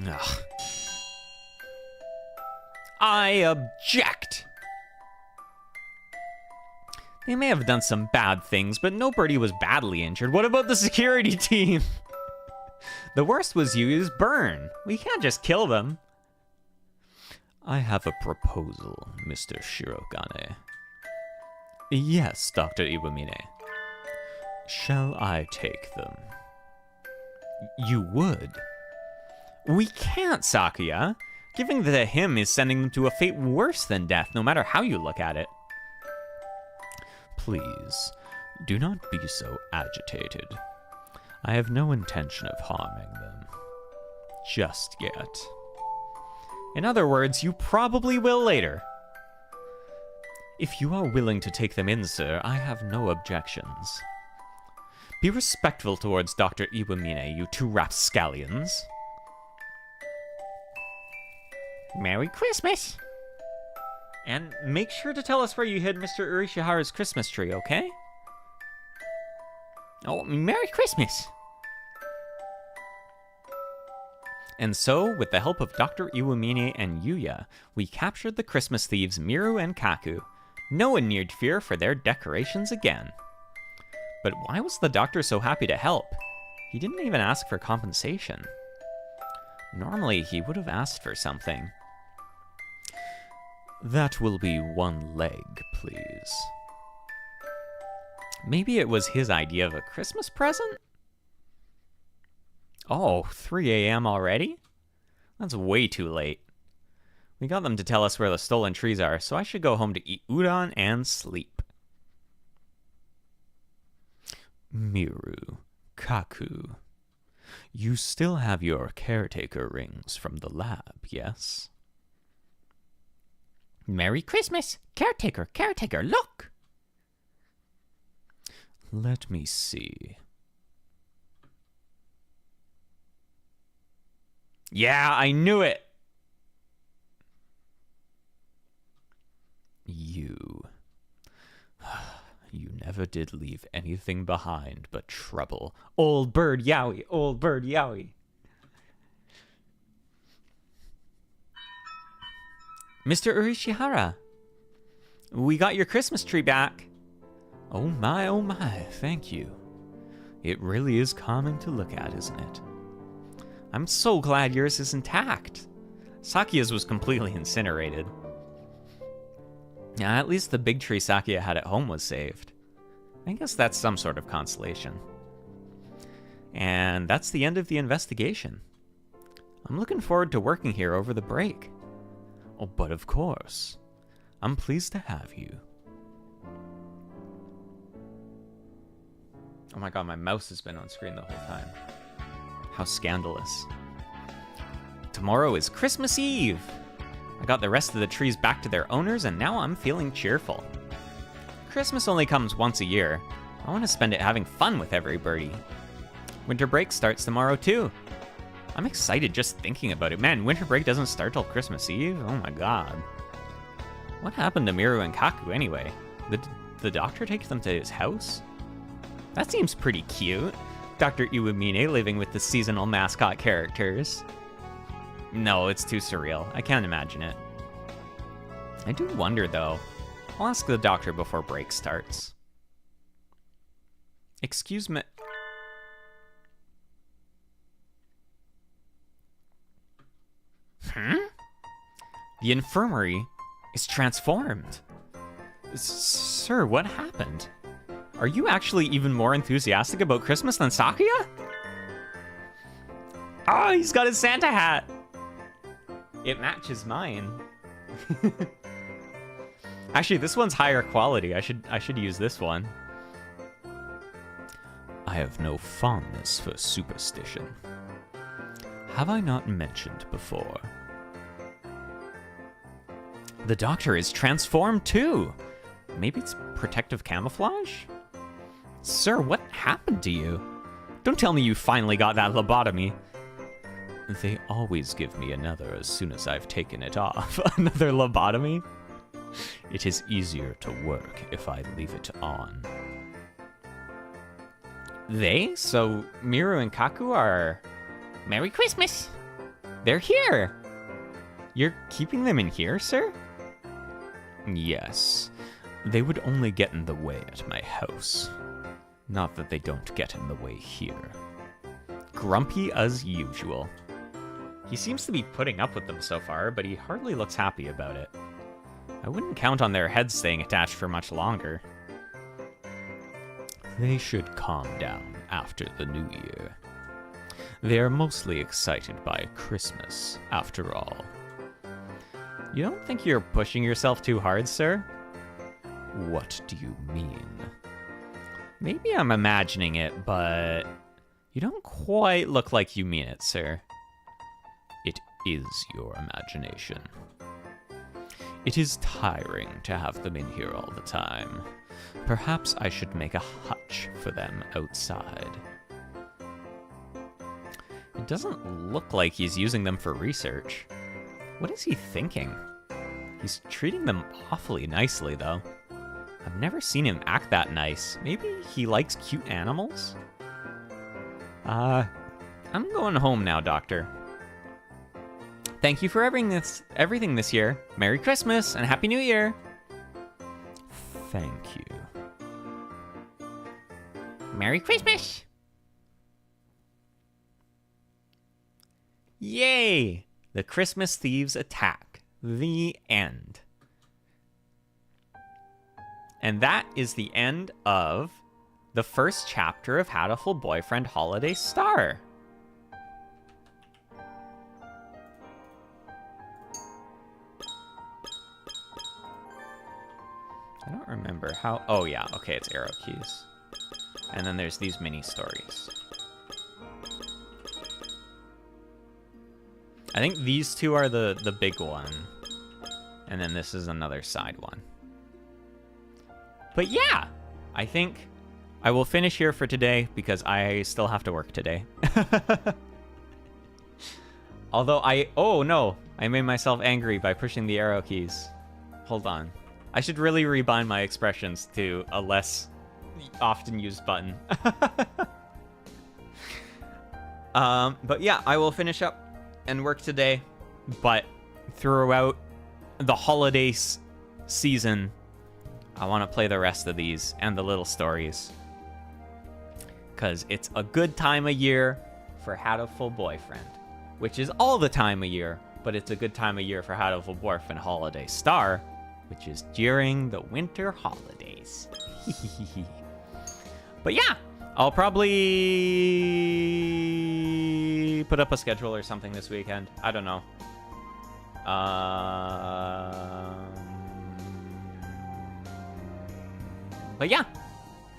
Ugh. I object! They may have done some bad things, but nobody was badly injured. What about the security team? The worst was use burn. We can't just kill them. I have a proposal, Mr. Shirogane. Yes, Dr. Iwamine. Shall I take them? You would? We can't, Sakuya. Giving them to him is sending them to a fate worse than death, no matter how you look at it. Please, do not be so agitated. I have no intention of harming them. Just yet. In other words, you probably will later. If you are willing to take them in, sir, I have no objections. Be respectful towards Dr. Iwamine, you 2 rapscallions. Merry Christmas! And make sure to tell us where you hid Mr. Urishihara's Christmas tree, okay? Oh, Merry Christmas! And so, with the help of Dr. Iwamine and Yuya, we captured the Christmas thieves Miru and Kaku. No one need fear for their decorations again. But why was the doctor so happy to help? He didn't even ask for compensation. Normally, he would have asked for something. That will be 1 leg, please. Maybe it was his idea of a Christmas present? Oh, 3 a.m. already? That's way too late. We got them to tell us where the stolen trees are, so I should go home to eat udon and sleep. Miru, Kaku, you still have your caretaker rings from the lab, yes? Merry Christmas! Caretaker, caretaker, look! Let me see. Yeah, I knew it! You. You never did leave anything behind but trouble. Old bird Yowie, old bird Yowie. Mr. Urishihara, we got your Christmas tree back. Oh my, thank you. It really is calming to look at, isn't it? I'm so glad yours is intact. Sakuya's was completely incinerated. Yeah, at least the big tree Sakuya had at home was saved. I guess that's some sort of consolation. And that's the end of the investigation. I'm looking forward to working here over the break. Oh, but of course, I'm pleased to have you. Oh my god, my mouse has been on screen the whole time. How scandalous. Tomorrow is Christmas Eve! I got the rest of the trees back to their owners, and now I'm feeling cheerful. Christmas only comes once a year. I want to spend it having fun with everybody. Winter break starts tomorrow too. I'm excited just thinking about it. Man, winter break doesn't start till Christmas Eve? Oh my god. What happened to Miru and Kaku anyway? Did the doctor take them to his house? That seems pretty cute. Dr. Iwamine living with the seasonal mascot characters. No, it's too surreal. I can't imagine it. I do wonder though. I'll ask the doctor before break starts. Excuse me. The infirmary is transformed. Sir, what happened? Are you actually even more enthusiastic about Christmas than Sakuya? Oh, he's got his Santa hat. It matches mine. Actually, this one's higher quality. I should use this one. I have no fondness for superstition. Have I not mentioned before? The doctor is transformed too. Maybe it's protective camouflage? Sir, what happened to you? Don't tell me you finally got that lobotomy. They always give me another as soon as I've taken it off. Another lobotomy? It is easier to work if I leave it on. They? So Miru and Kaku are... Merry Christmas! They're here! You're keeping them in here, sir? Yes. They would only get in the way at my house. Not that they don't get in the way here. Grumpy as usual. He seems to be putting up with them so far, but he hardly looks happy about it. I wouldn't count on their heads staying attached for much longer. They should calm down after the new year. They are mostly excited by Christmas, after all. You don't think you're pushing yourself too hard, sir? What do you mean? Maybe I'm imagining it, but you don't quite look like you mean it, sir. It is your imagination. It is tiring to have them in here all the time. Perhaps I should make a hutch for them outside. It doesn't look like he's using them for research. What is he thinking? He's treating them awfully nicely, though. I've never seen him act that nice. Maybe he likes cute animals? I'm going home now, Doctor. Thank you for everything this year. Merry Christmas and Happy New Year. Thank you. Merry Christmas! Yay! The Christmas thieves attack. The end. And that is the end of the first chapter of Hatoful Boyfriend Holiday Star. I don't remember how... Oh, yeah. Okay, it's arrow keys. And then there's these mini stories. I think these two are the big one. And then this is another side one. But yeah, I think I will finish here for today because I still have to work today. Although oh no, I made myself angry by pushing the arrow keys. Hold on. I should really rebind my expressions to a less often used button. But yeah, I will finish up and work today. But throughout the holiday season, I want to play the rest of these and the little stories. Because it's a good time of year for Hatoful Boyfriend. Which is all the time of year, but it's a good time of year for Hatoful Boyfriend Holiday Star, which is during the winter holidays. But yeah, I'll probably put up a schedule or something this weekend. I don't know. But yeah,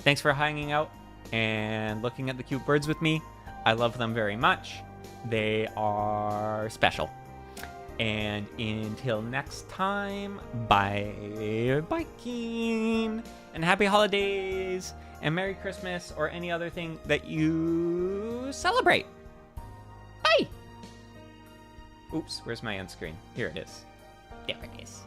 thanks for hanging out and looking at the cute birds with me. I love them very much. They are special. And until next time, bye biking, and happy holidays, and Merry Christmas, or any other thing that you celebrate. Bye! Oops, where's my end screen? Here it is. There it is.